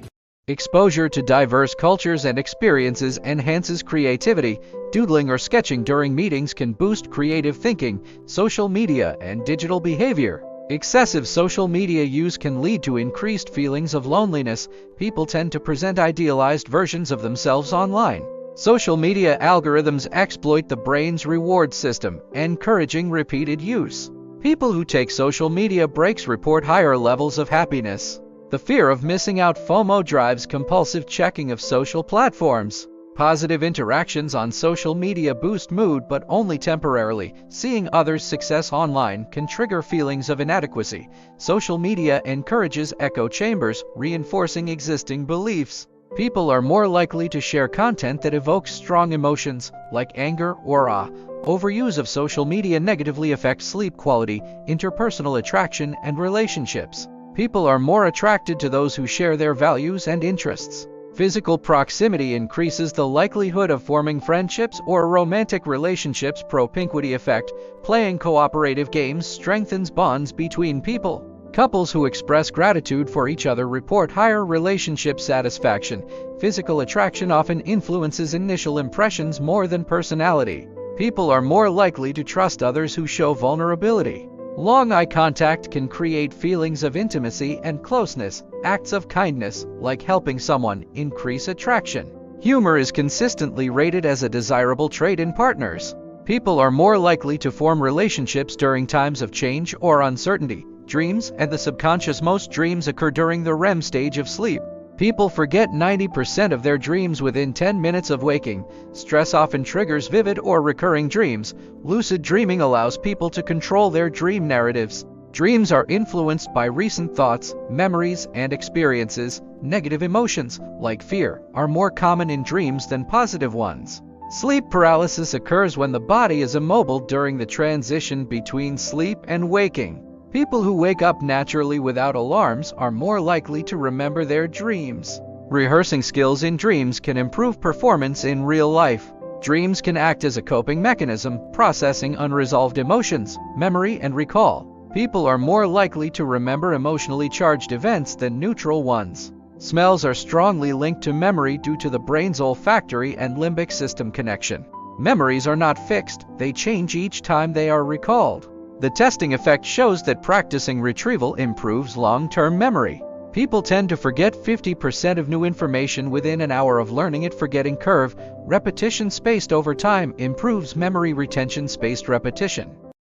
Exposure to diverse cultures and experiences enhances creativity. Doodling or sketching during meetings can boost creative thinking. Social media and digital behavior. Excessive social media use can lead to increased feelings of loneliness. People tend to present idealized versions of themselves online. Social media algorithms exploit the brain's reward system, encouraging repeated use. People who take social media breaks report higher levels of happiness. The fear of missing out (FOMO) drives compulsive checking of social platforms. Positive interactions on social media boost mood, but only temporarily. Seeing others' success online can trigger feelings of inadequacy. Social media encourages echo chambers, reinforcing existing beliefs. People are more likely to share content that evokes strong emotions, like anger or awe. Overuse of social media negatively affects sleep quality, interpersonal attraction, and relationships. People are more attracted to those who share their values and interests. Physical proximity increases the likelihood of forming friendships or romantic relationships. Propinquity effect. Playing cooperative games strengthens bonds between people. Couples who express gratitude for each other report higher relationship satisfaction. Physical attraction often influences initial impressions more than personality. People are more likely to trust others who show vulnerability. Long eye contact can create feelings of intimacy and closeness. Acts of kindness, like helping someone, increase attraction. Humor is consistently rated as a desirable trait in partners. People are more likely to form relationships during times of change or uncertainty. Dreams and the subconscious. Most dreams occur during the REM stage of sleep. People forget 90% of their dreams within 10 minutes of waking. Stress often triggers vivid or recurring dreams. Lucid dreaming allows people to control their dream narratives. Dreams are influenced by recent thoughts, memories, and experiences. Negative emotions, like fear, are more common in dreams than positive ones. Sleep paralysis occurs when the body is immobile during the transition between sleep and waking. People who wake up naturally without alarms are more likely to remember their dreams. Rehearsing skills in dreams can improve performance in real life. Dreams can act as a coping mechanism, processing unresolved emotions, memory, and recall. People are more likely to remember emotionally charged events than neutral ones. Smells are strongly linked to memory due to the brain's olfactory and limbic system connection. Memories are not fixed, they change each time they are recalled. The testing effect shows that practicing retrieval improves long-term memory. People tend to forget 50% of new information within an hour of learning it. Forgetting curve. Repetition spaced over time improves memory retention. Spaced repetition.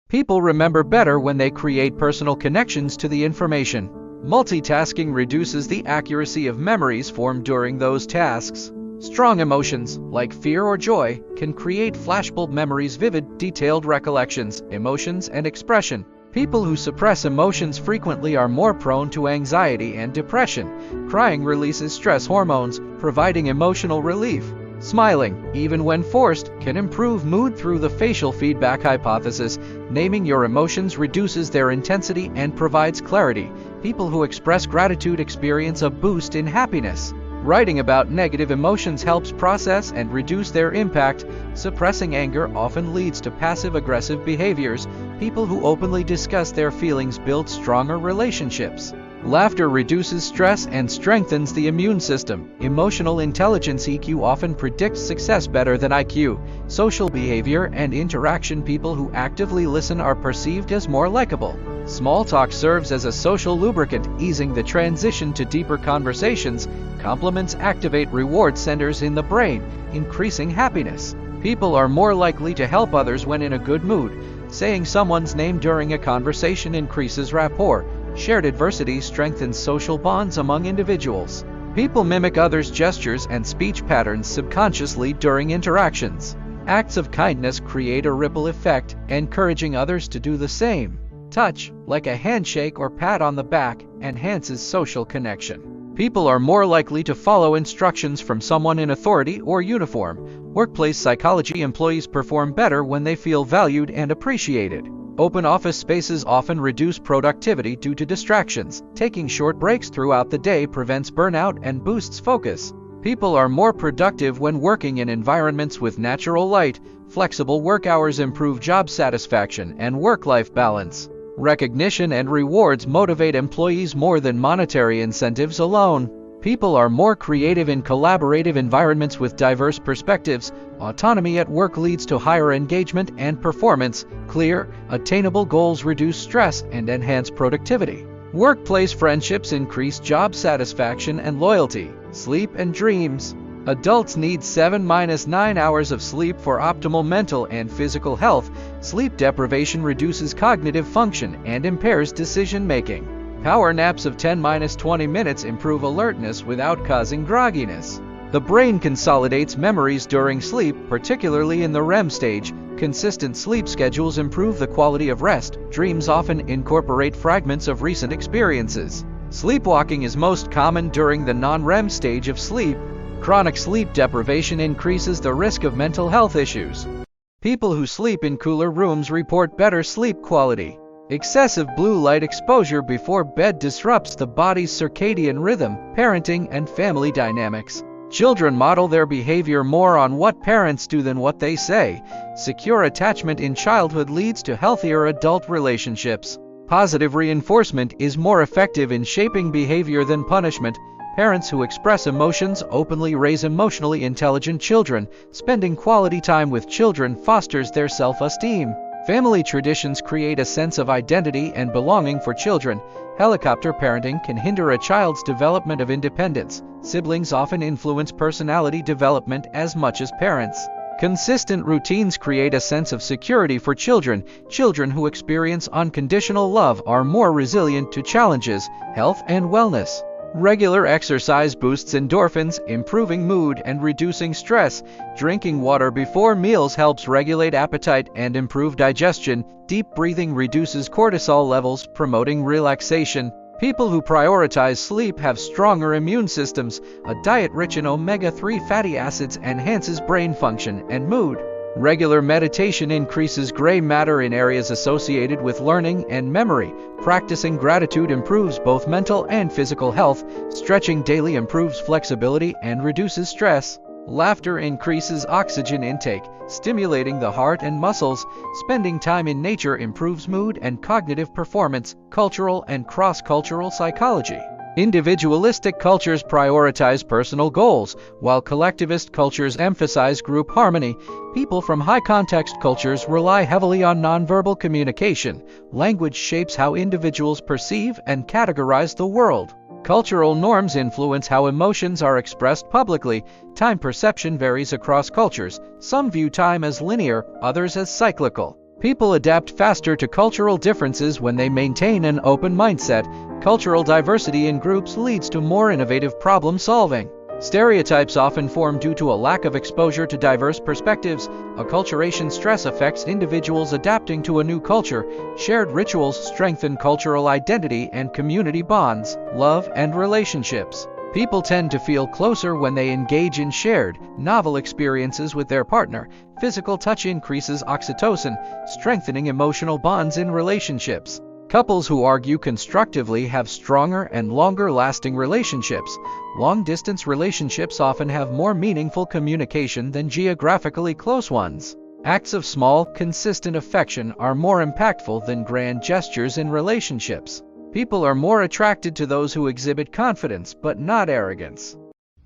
People remember better when they create personal connections to the information. Multitasking reduces the accuracy of memories formed during those tasks. Strong emotions, like fear or joy, can create flashbulb memories. Vivid, detailed recollections, emotions, and expression. People who suppress emotions frequently are more prone to anxiety and depression. Crying releases stress hormones, providing emotional relief. Smiling, even when forced, can improve mood through the facial feedback hypothesis. Naming your emotions reduces their intensity and provides clarity. People who express gratitude experience a boost in happiness. Writing about negative emotions helps process and reduce their impact. Suppressing anger often leads to passive-aggressive behaviors. People who openly discuss their feelings build stronger relationships. Laughter reduces stress and strengthens the immune system. Emotional intelligence (EQ) often predicts success better than IQ. Social behavior and interaction. People who actively listen are perceived as more likable. Small talk serves as a social lubricant, easing the transition to deeper conversations. Compliments activate reward centers in the brain, increasing happiness. People are more likely to help others when in a good mood. Saying someone's name during a conversation increases rapport. Shared adversity strengthens social bonds among individuals. People mimic others' gestures and speech patterns subconsciously during interactions. Acts of kindness create a ripple effect, encouraging others to do the same. Touch, like a handshake or pat on the back, enhances social connection. People are more likely to follow instructions from someone in authority or uniform. Workplace psychology. Employees perform better when they feel valued and appreciated. Open office spaces often reduce productivity due to distractions. Taking short breaks throughout the day prevents burnout and boosts focus. People are more productive when working in environments with natural light. Flexible work hours improve job satisfaction and work-life balance. Recognition and rewards motivate employees more than monetary incentives alone. People are more creative in collaborative environments with diverse perspectives. Autonomy at work leads to higher engagement and performance. Clear, attainable goals reduce stress and enhance productivity. Workplace friendships increase job satisfaction and loyalty. Sleep and dreams. Adults need 7–9 hours of sleep for optimal mental and physical health. Sleep deprivation reduces cognitive function and impairs decision-making. Power naps of 10–20 minutes improve alertness without causing grogginess. The brain consolidates memories during sleep, particularly in the REM stage. Consistent sleep schedules improve the quality of rest. Dreams often incorporate fragments of recent experiences. Sleepwalking is most common during the non-REM stage of sleep. Chronic sleep deprivation increases the risk of mental health issues. People who sleep in cooler rooms report better sleep quality. Excessive blue light exposure before bed disrupts the body's circadian rhythm. Parenting and family dynamics. Children model their behavior more on what parents do than what they say. Secure attachment in childhood leads to healthier adult relationships. Positive reinforcement is more effective in shaping behavior than punishment. Parents who express emotions openly raise emotionally intelligent children. Spending quality time with children fosters their self-esteem. Family traditions create a sense of identity and belonging for children. Helicopter parenting can hinder a child's development of independence. Siblings often influence personality development as much as parents. Consistent routines create a sense of security for children. Children who experience unconditional love are more resilient to challenges. Health and wellness. Regular exercise boosts endorphins, improving mood and reducing stress. Drinking water before meals helps regulate appetite and improve digestion. Deep breathing reduces cortisol levels, promoting relaxation. People who prioritize sleep have stronger immune systems. A diet rich in omega-3 fatty acids enhances brain function and mood. Regular meditation increases gray matter in areas associated with learning and memory. Practicing gratitude improves both mental and physical health. Stretching daily improves flexibility and reduces stress. Laughter increases oxygen intake, stimulating the heart and muscles. Spending time in nature improves mood and cognitive performance. Cultural and cross-cultural psychology. Individualistic cultures prioritize personal goals, while collectivist cultures emphasize group harmony. People from high-context cultures rely heavily on nonverbal communication. Language shapes how individuals perceive and categorize the world. Cultural norms influence how emotions are expressed publicly. Time perception varies across cultures. Some view time as linear, others as cyclical. People adapt faster to cultural differences when they maintain an open mindset. Cultural diversity in groups leads to more innovative problem solving. Stereotypes often form due to a lack of exposure to diverse perspectives. Acculturation stress affects individuals adapting to a new culture. Shared rituals strengthen cultural identity and community bonds. Love and relationships. People tend to feel closer when they engage in shared, novel experiences with their partner. Physical touch increases oxytocin, strengthening emotional bonds in relationships. Couples who argue constructively have stronger and longer-lasting relationships. Long-distance relationships often have more meaningful communication than geographically close ones. Acts of small, consistent affection are more impactful than grand gestures in relationships. People are more attracted to those who exhibit confidence but not arrogance.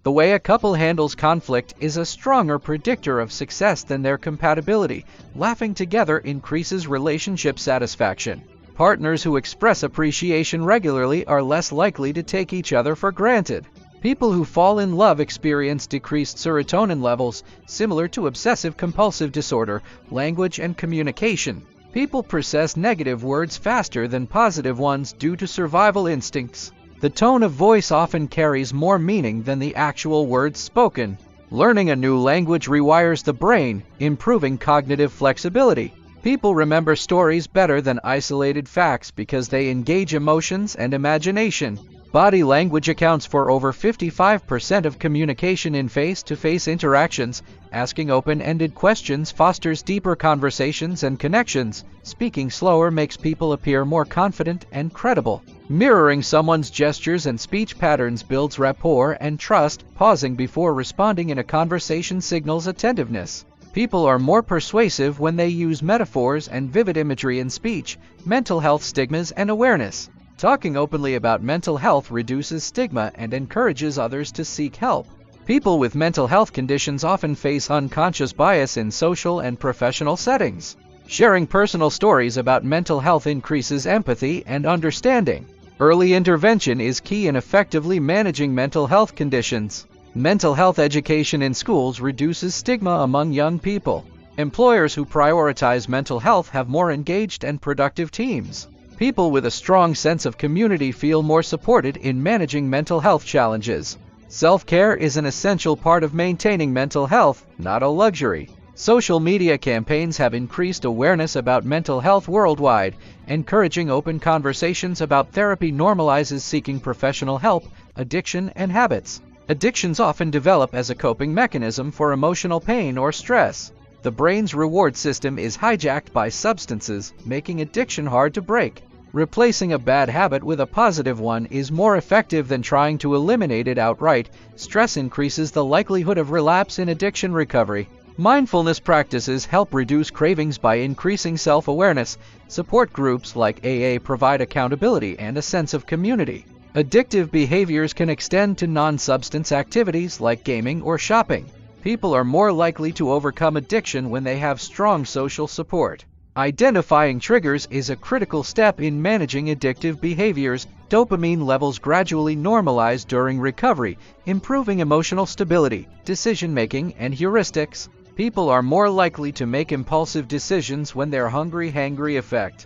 The way a couple handles conflict is a stronger predictor of success than their compatibility. Laughing together increases relationship satisfaction. Partners who express appreciation regularly are less likely to take each other for granted. People who fall in love experience decreased serotonin levels, similar to obsessive-compulsive disorder. Language and communication. People process negative words faster than positive ones due to survival instincts. The tone of voice often carries more meaning than the actual words spoken. Learning a new language rewires the brain, improving cognitive flexibility. People remember stories better than isolated facts because they engage emotions and imagination. Body language accounts for over 55% of communication in face-to-face interactions. Asking open-ended questions fosters deeper conversations and connections. Speaking slower makes people appear more confident and credible. Mirroring someone's gestures and speech patterns builds rapport and trust. Pausing before responding in a conversation signals attentiveness. People are more persuasive when they use metaphors and vivid imagery in speech. Mental health stigmas and awareness. Talking openly about mental health reduces stigma and encourages others to seek help. People with mental health conditions often face unconscious bias in social and professional settings. Sharing personal stories about mental health increases empathy and understanding. Early intervention is key in effectively managing mental health conditions. Mental health education in schools reduces stigma among young people. Employers who prioritize mental health have more engaged and productive teams. People with a strong sense of community feel more supported in managing mental health challenges. Self-care is an essential part of maintaining mental health, not a luxury. Social media campaigns have increased awareness about mental health worldwide. Encouraging open conversations about therapy normalizes seeking professional help, addiction, and habits. Addictions often develop as a coping mechanism for emotional pain or stress. The brain's reward system is hijacked by substances, making addiction hard to break. Replacing a bad habit with a positive one is more effective than trying to eliminate it outright. Stress increases the likelihood of relapse in addiction recovery. Mindfulness practices help reduce cravings by increasing self-awareness. Support groups like AA provide accountability and a sense of community. Addictive behaviors can extend to non-substance activities like gaming or shopping. People are more likely to overcome addiction when they have strong social support. Identifying triggers is a critical step in managing addictive behaviors. Dopamine levels gradually normalize during recovery, improving emotional stability, decision-making, and heuristics. People are more likely to make impulsive decisions when they're hungry effect.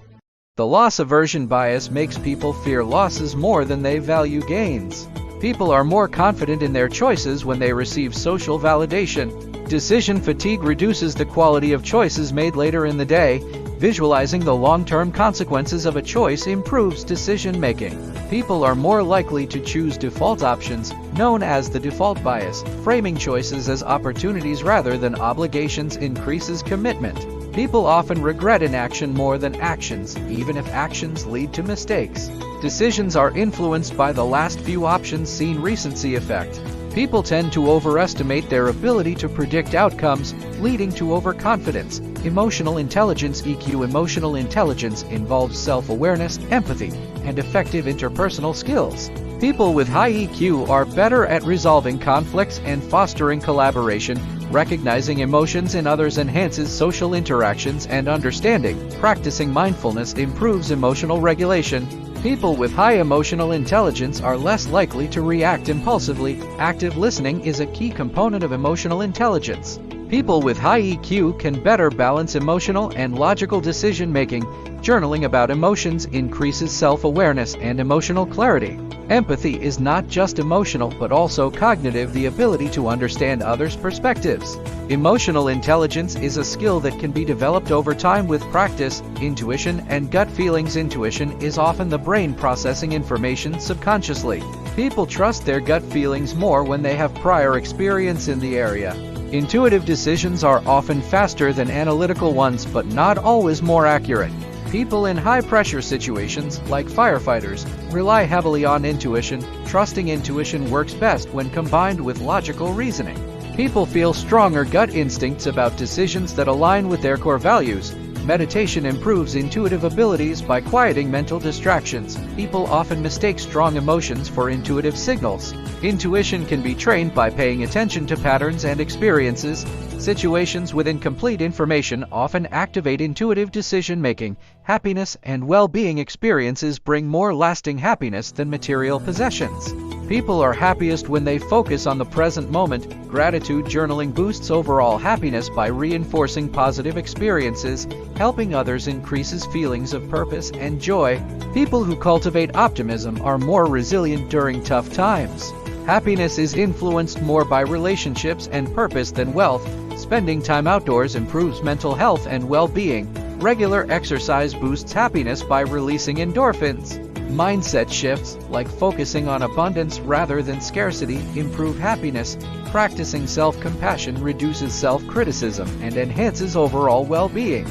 The loss aversion bias makes people fear losses more than they value gains. People are more confident in their choices when they receive social validation. Decision fatigue reduces the quality of choices made later in the day. Visualizing the long-term consequences of a choice improves decision-making. People are more likely to choose default options, known as the default bias. Framing choices as opportunities rather than obligations increases commitment. People often regret inaction more than actions, even if actions lead to mistakes. Decisions are influenced by the last few options seen recency effect. People tend to overestimate their ability to predict outcomes, leading to overconfidence. Emotional intelligence (EQ). Emotional intelligence involves self-awareness, empathy, and effective interpersonal skills. People with high EQ are better at resolving conflicts and fostering collaboration. Recognizing emotions in others enhances social interactions and understanding. Practicing mindfulness improves emotional regulation. People with high emotional intelligence are less likely to react impulsively. Active listening is a key component of emotional intelligence. People with high EQ can better balance emotional and logical decision-making. Journaling about emotions increases self-awareness and emotional clarity. Empathy is not just emotional but also cognitive, the ability to understand others' perspectives. Emotional intelligence is a skill that can be developed over time with practice. Intuition and gut feelings. Intuition is often the brain processing information subconsciously. People trust their gut feelings more when they have prior experience in the area. Intuitive decisions are often faster than analytical ones, but not always more accurate. People in high-pressure situations, like firefighters, rely heavily on intuition. Trusting intuition works best when combined with logical reasoning. People feel stronger gut instincts about decisions that align with their core values. Meditation improves intuitive abilities by quieting mental distractions. People often mistake strong emotions for intuitive signals. Intuition can be trained by paying attention to patterns and experiences. Situations with incomplete information often activate intuitive decision-making. Happiness and well-being experiences bring more lasting happiness than material possessions. People are happiest when they focus on the present moment. Gratitude journaling boosts overall happiness by reinforcing positive experiences. Helping others increases feelings of purpose and joy. People who cultivate optimism are more resilient during tough times. Happiness is influenced more by relationships and purpose than wealth. Spending time outdoors improves mental health and well-being. Regular exercise boosts happiness by releasing endorphins. Mindset shifts, like focusing on abundance rather than scarcity, improve happiness. Practicing self-compassion reduces self-criticism and enhances overall well-being.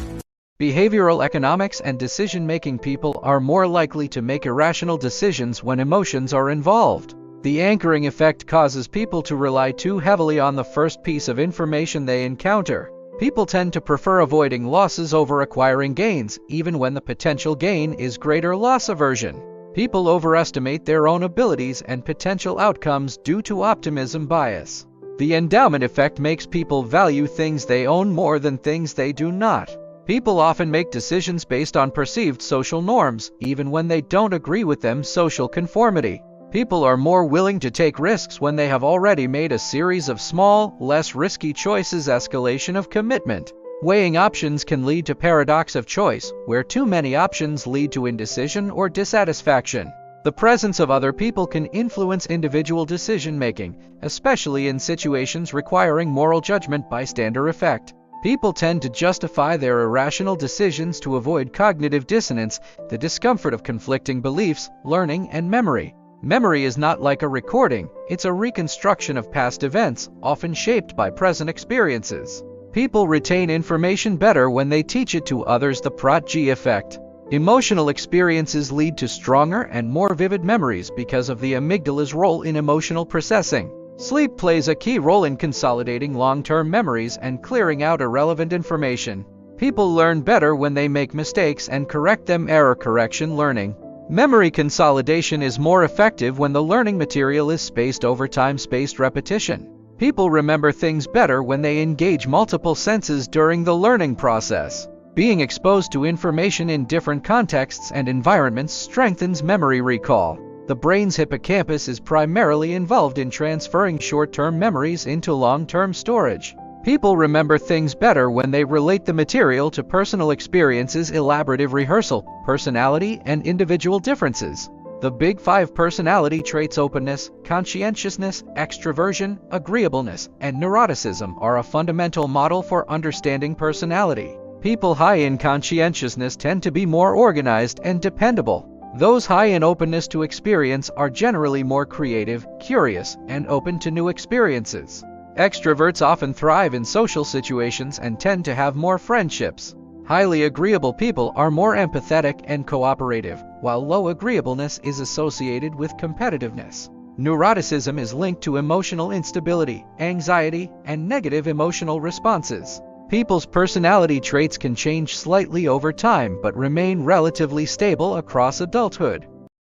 Behavioral economics and decision-making. People are more likely to make irrational decisions when emotions are involved. The anchoring effect causes people to rely too heavily on the first piece of information they encounter. People tend to prefer avoiding losses over acquiring gains, even when the potential gain is greater. Loss aversion. People overestimate their own abilities and potential outcomes due to optimism bias. The endowment effect makes people value things they own more than things they do not. People often make decisions based on perceived social norms, even when they don't agree with them. Social conformity. People are more willing to take risks when they have already made a series of small, less risky choices. Escalation of commitment. Weighing options can lead to paradox of choice, where too many options lead to indecision or dissatisfaction. The presence of other people can influence individual decision-making, especially in situations requiring moral judgment. Bystander effect. People tend to justify their irrational decisions to avoid cognitive dissonance, the discomfort of conflicting beliefs, learning, and memory. Memory is not like a recording, it's a reconstruction of past events, often shaped by present experiences. People retain information better when they teach it to others. The Prot-G effect. Emotional experiences lead to stronger and more vivid memories because of the amygdala's role in emotional processing. Sleep plays a key role in consolidating long-term memories and clearing out irrelevant information. People learn better when they make mistakes and correct them. Error correction. Learning. Memory consolidation is more effective when the learning material is spaced over time. Spaced repetition. People remember things better when they engage multiple senses during the learning process. Being exposed to information in different contexts and environments strengthens memory recall. The brain's hippocampus is primarily involved in transferring short-term memories into long-term storage. People remember things better when they relate the material to personal experiences. Elaborative rehearsal, personality, and individual differences. The Big Five personality traits: openness, conscientiousness, extroversion, agreeableness, and neuroticism are a fundamental model for understanding personality. People high in conscientiousness tend to be more organized and dependable. Those high in openness to experience are generally more creative, curious, and open to new experiences. Extroverts often thrive in social situations and tend to have more friendships. Highly agreeable people are more empathetic and cooperative, while low agreeableness is associated with competitiveness. Neuroticism is linked to emotional instability, anxiety, and negative emotional responses. People's personality traits can change slightly over time but remain relatively stable across adulthood.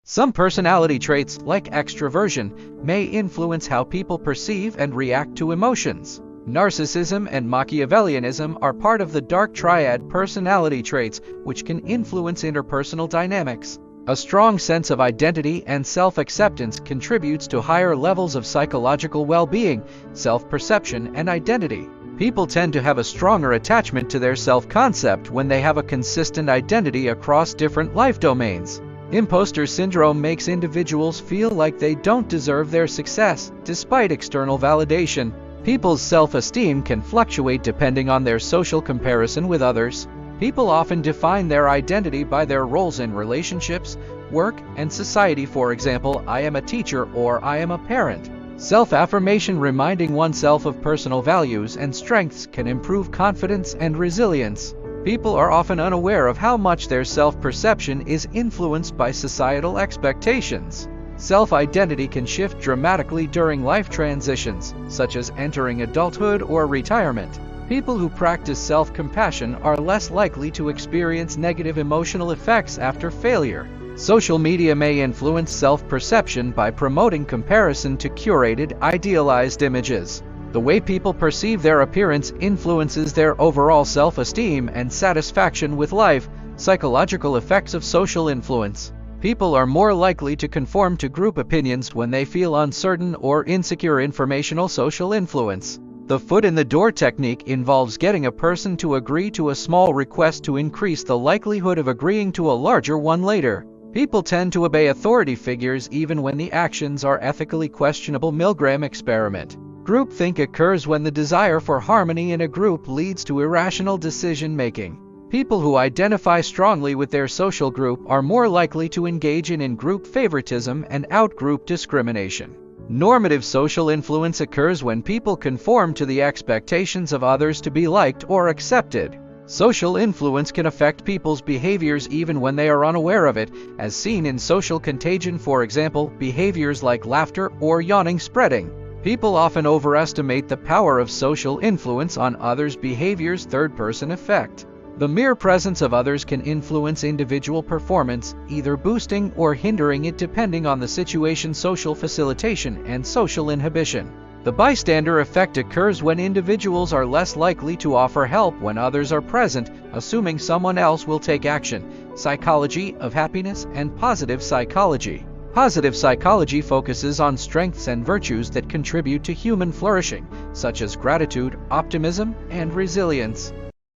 Some personality traits, like extroversion, may influence how people perceive and react to emotions. Narcissism and Machiavellianism are part of the dark triad personality traits, which can influence interpersonal dynamics. A strong sense of identity and self-acceptance contributes to higher levels of psychological well-being, self-perception, and identity. People tend to have a stronger attachment to their self-concept when they have a consistent identity across different life domains. Imposter syndrome makes individuals feel like they don't deserve their success, despite external validation. People's self-esteem can fluctuate depending on their social comparison with others. People often define their identity by their roles in relationships, work, and society. For example, I am a teacher or I am a parent. Self-affirmation, reminding oneself of personal values and strengths, can improve confidence and resilience. People are often unaware of how much their self-perception is influenced by societal expectations. Self-identity can shift dramatically during life transitions, such as entering adulthood or retirement. People who practice self-compassion are less likely to experience negative emotional effects after failure. Social media may influence self-perception by promoting comparison to curated, idealized images. The way people perceive their appearance influences their overall self-esteem and satisfaction with life. Psychological effects of social influence. People are more likely to conform to group opinions when they feel uncertain or insecure. Informational social influence. The foot in the door technique involves getting a person to agree to a small request to increase the likelihood of agreeing to a larger one later. People tend to obey authority figures even when the actions are ethically questionable. Milgram experiment. Groupthink occurs when the desire for harmony in a group leads to irrational decision-making. People who identify strongly with their social group are more likely to engage in in-group favoritism and out-group discrimination. Normative social influence occurs when people conform to the expectations of others to be liked or accepted. Social influence can affect people's behaviors even when they are unaware of it, as seen in social contagion. For example, behaviors like laughter or yawning spreading. People often overestimate the power of social influence on others' behaviors. Third-person effect. The mere presence of others can influence individual performance, either boosting or hindering it depending on the situation. Social facilitation and social inhibition. The bystander effect occurs when individuals are less likely to offer help when others are present, assuming someone else will take action. Psychology of happiness and positive psychology. Positive psychology focuses on strengths and virtues that contribute to human flourishing, such as gratitude, optimism, and resilience.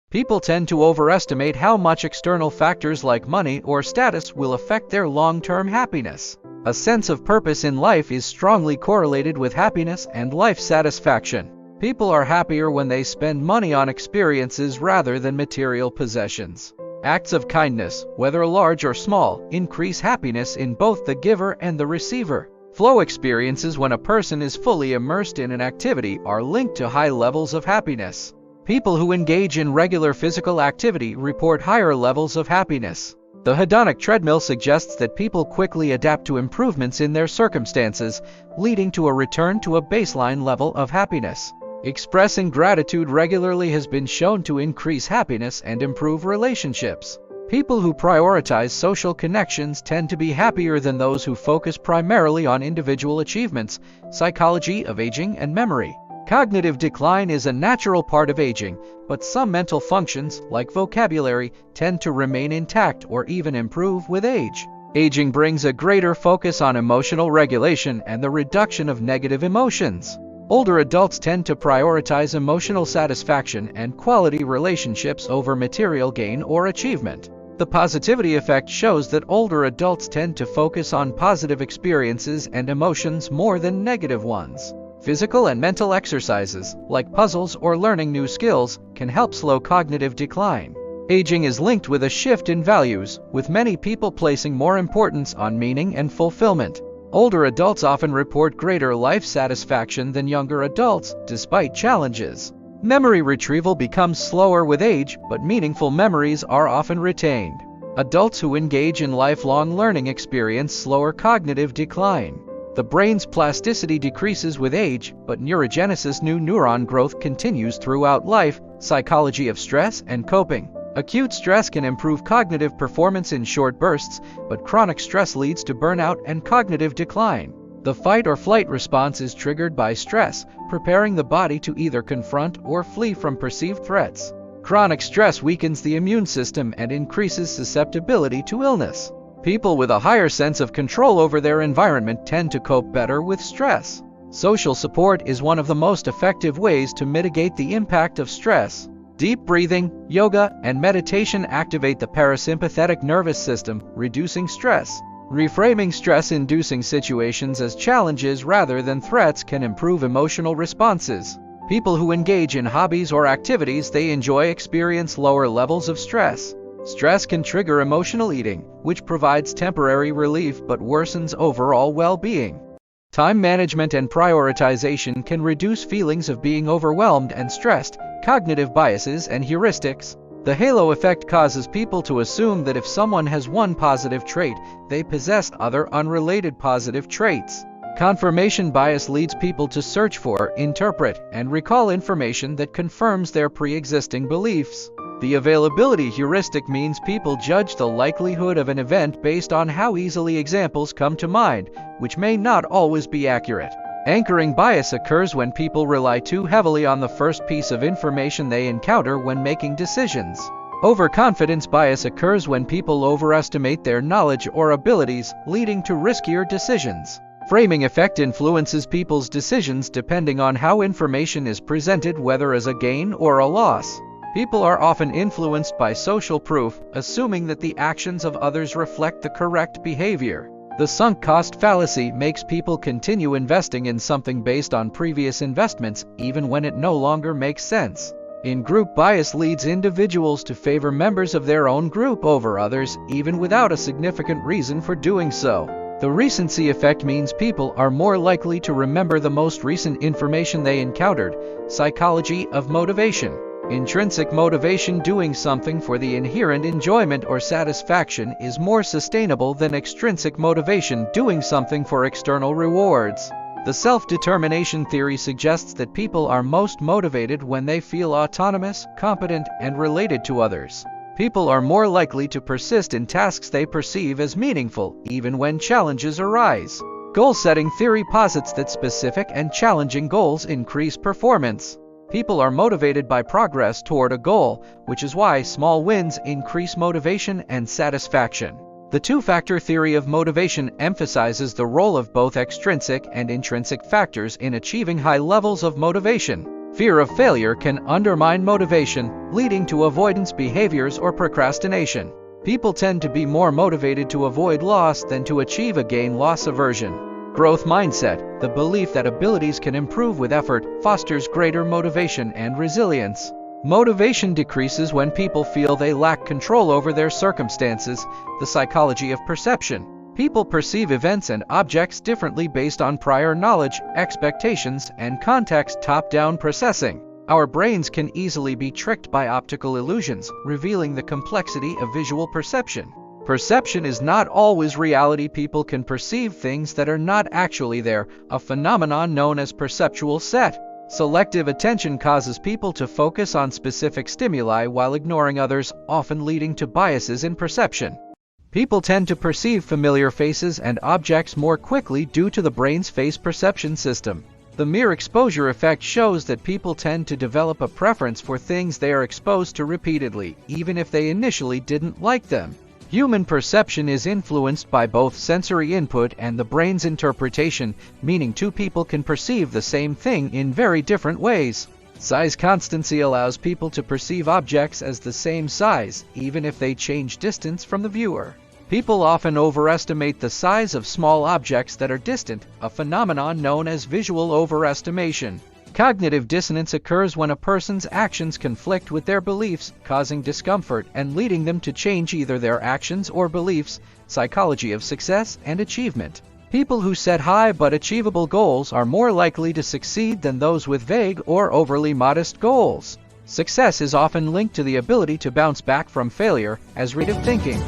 People tend to overestimate how much external factors like money or status will affect their long-term happiness. A sense of purpose in life is strongly correlated with happiness and life satisfaction. People are happier when they spend money on experiences rather than material possessions. Acts of kindness, whether large or small, increase happiness in both the giver and the receiver. Flow experiences when a person is fully immersed in an activity are linked to high levels of happiness. People who engage in regular physical activity report higher levels of happiness. The hedonic treadmill suggests that people quickly adapt to improvements in their circumstances, leading to a return to a baseline level of happiness. Expressing gratitude regularly has been shown to increase happiness and improve relationships. People who prioritize social connections tend to be happier than those who focus primarily on individual achievements. Psychology of aging and memory. Cognitive decline is a natural part of aging, but some mental functions, like vocabulary, tend to remain intact or even improve with age. Aging brings a greater focus on emotional regulation and the reduction of negative emotions. Older adults tend to prioritize emotional satisfaction and quality relationships over material gain or achievement. The positivity effect shows that older adults tend to focus on positive experiences and emotions more than negative ones. Physical and mental exercises, like puzzles or learning new skills, can help slow cognitive decline. Aging is linked with a shift in values, with many people placing more importance on meaning and fulfillment. Older adults often report greater life satisfaction than younger adults, despite challenges. Memory retrieval becomes slower with age, but meaningful memories are often retained. Adults who engage in lifelong learning experience slower cognitive decline. The brain's plasticity decreases with age, but neurogenesis, new neuron growth, continues throughout life. Psychology of stress and coping. Acute stress can improve cognitive performance in short bursts, but chronic stress leads to burnout and cognitive decline. The fight or flight response is triggered by stress, preparing the body to either confront or flee from perceived threats. Chronic stress weakens the immune system and increases susceptibility to illness. People with a higher sense of control over their environment tend to cope better with stress. Social support is one of the most effective ways to mitigate the impact of stress. Deep breathing, yoga, and meditation activate the parasympathetic nervous system, reducing stress. Reframing stress-inducing situations as challenges rather than threats can improve emotional responses. People who engage in hobbies or activities they enjoy experience lower levels of stress. Stress can trigger emotional eating, which provides temporary relief but worsens overall well-being. Time management and prioritization can reduce feelings of being overwhelmed and stressed. Cognitive biases and heuristics. The halo effect causes people to assume that if someone has one positive trait, they possess other unrelated positive traits. Confirmation bias leads people to search for, interpret, and recall information that confirms their pre-existing beliefs. The availability heuristic means people judge the likelihood of an event based on how easily examples come to mind, which may not always be accurate. Anchoring bias occurs when people rely too heavily on the first piece of information they encounter when making decisions. Overconfidence bias occurs when people overestimate their knowledge or abilities, leading to riskier decisions. Framing effect influences people's decisions depending on how information is presented, whether as a gain or a loss. People are often influenced by social proof, assuming that the actions of others reflect the correct behavior. The sunk cost fallacy makes people continue investing in something based on previous investments, even when it no longer makes sense. In-group bias leads individuals to favor members of their own group over others, even without a significant reason for doing so. The recency effect means people are more likely to remember the most recent information they encountered. Psychology of motivation. Intrinsic motivation, doing something for the inherent enjoyment or satisfaction, is more sustainable than extrinsic motivation, doing something for external rewards. The self-determination theory suggests that people are most motivated when they feel autonomous, competent, and related to others. People are more likely to persist in tasks they perceive as meaningful, even when challenges arise. Goal-setting theory posits that specific and challenging goals increase performance. People are motivated by progress toward a goal, which is why small wins increase motivation and satisfaction. The two-factor theory of motivation emphasizes the role of both extrinsic and intrinsic factors in achieving high levels of motivation. Fear of failure can undermine motivation, leading to avoidance behaviors or procrastination. People tend to be more motivated to avoid loss than to achieve a gain-loss aversion. Growth mindset, the belief that abilities can improve with effort, fosters greater motivation and resilience. Motivation decreases when people feel they lack control over their circumstances. The psychology of perception. People perceive events and objects differently based on prior knowledge, expectations, and context. Top-down processing. Our brains can easily be tricked by optical illusions, revealing the complexity of visual perception. Perception is not always reality. People can perceive things that are not actually there, a phenomenon known as perceptual set. Selective attention causes people to focus on specific stimuli while ignoring others, often leading to biases in perception. People tend to perceive familiar faces and objects more quickly due to the brain's face perception system. The mere exposure effect shows that people tend to develop a preference for things they are exposed to repeatedly, even if they initially didn't like them. Human perception is influenced by both sensory input and the brain's interpretation, meaning two people can perceive the same thing in very different ways. Size constancy allows people to perceive objects as the same size, even if they change distance from the viewer. People often overestimate the size of small objects that are distant, a phenomenon known as visual overestimation. Cognitive dissonance occurs when a person's actions conflict with their beliefs, causing discomfort and leading them to change either their actions or beliefs. Psychology of success and achievement. People who set high but achievable goals are more likely to succeed than those with vague or overly modest goals. Success is often linked to the ability to bounce back from failure, as creative thinking.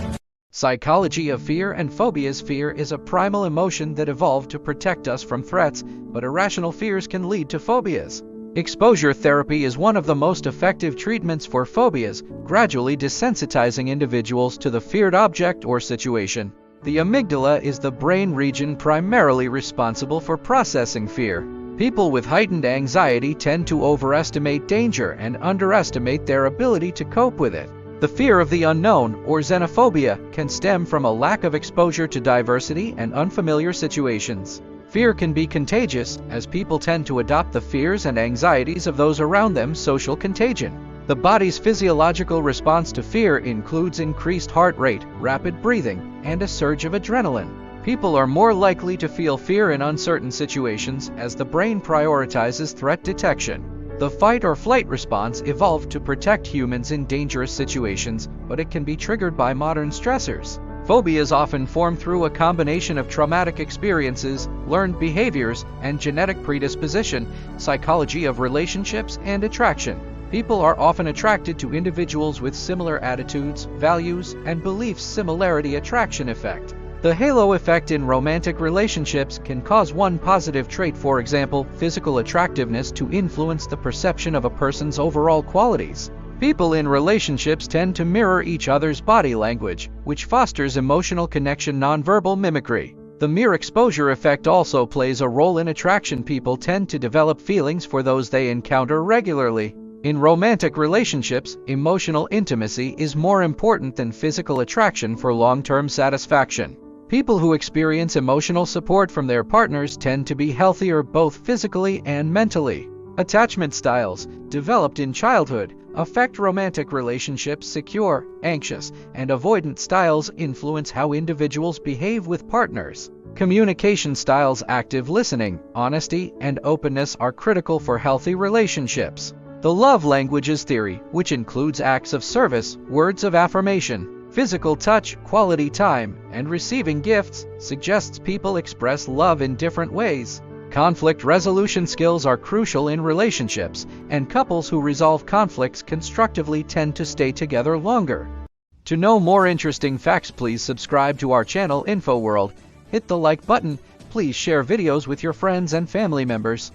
Psychology of fear and phobias. Fear is a primal emotion that evolved to protect us from threats, but irrational fears can lead to phobias. Exposure therapy is one of the most effective treatments for phobias, gradually desensitizing individuals to the feared object or situation. The amygdala is the brain region primarily responsible for processing fear. People with heightened anxiety tend to overestimate danger and underestimate their ability to cope with it. The fear of the unknown, or xenophobia, can stem from a lack of exposure to diversity and unfamiliar situations. Fear can be contagious, as people tend to adopt the fears and anxieties of those around them. Social contagion. The body's physiological response to fear includes increased heart rate, rapid breathing, and a surge of adrenaline. People are more likely to feel fear in uncertain situations as the brain prioritizes threat detection. The fight or flight response evolved to protect humans in dangerous situations, but it can be triggered by modern stressors. Phobias often form through a combination of traumatic experiences, learned behaviors, and genetic predisposition. Psychology of relationships and attraction. People are often attracted to individuals with similar attitudes, values, and beliefs. Similarity attraction effect. The halo effect in romantic relationships can cause one positive trait, for example, physical attractiveness, to influence the perception of a person's overall qualities. People in relationships tend to mirror each other's body language, which fosters emotional connection. Nonverbal mimicry. The mere exposure effect also plays a role in attraction. People tend to develop feelings for those they encounter regularly. In romantic relationships, emotional intimacy is more important than physical attraction for long-term satisfaction. People who experience emotional support from their partners tend to be healthier both physically and mentally. Attachment styles, developed in childhood, affect romantic relationships. Secure, anxious, and avoidant styles influence how individuals behave with partners. Communication styles, active listening, honesty, and openness are critical for healthy relationships. The love languages theory, which includes acts of service, words of affirmation, physical touch, quality time, and receiving gifts, suggests people express love in different ways. Conflict resolution skills are crucial in relationships, and couples who resolve conflicts constructively tend to stay together longer. To know more interesting facts, please subscribe to our channel InfoWorld. Hit the like button. Please share videos with your friends and family members.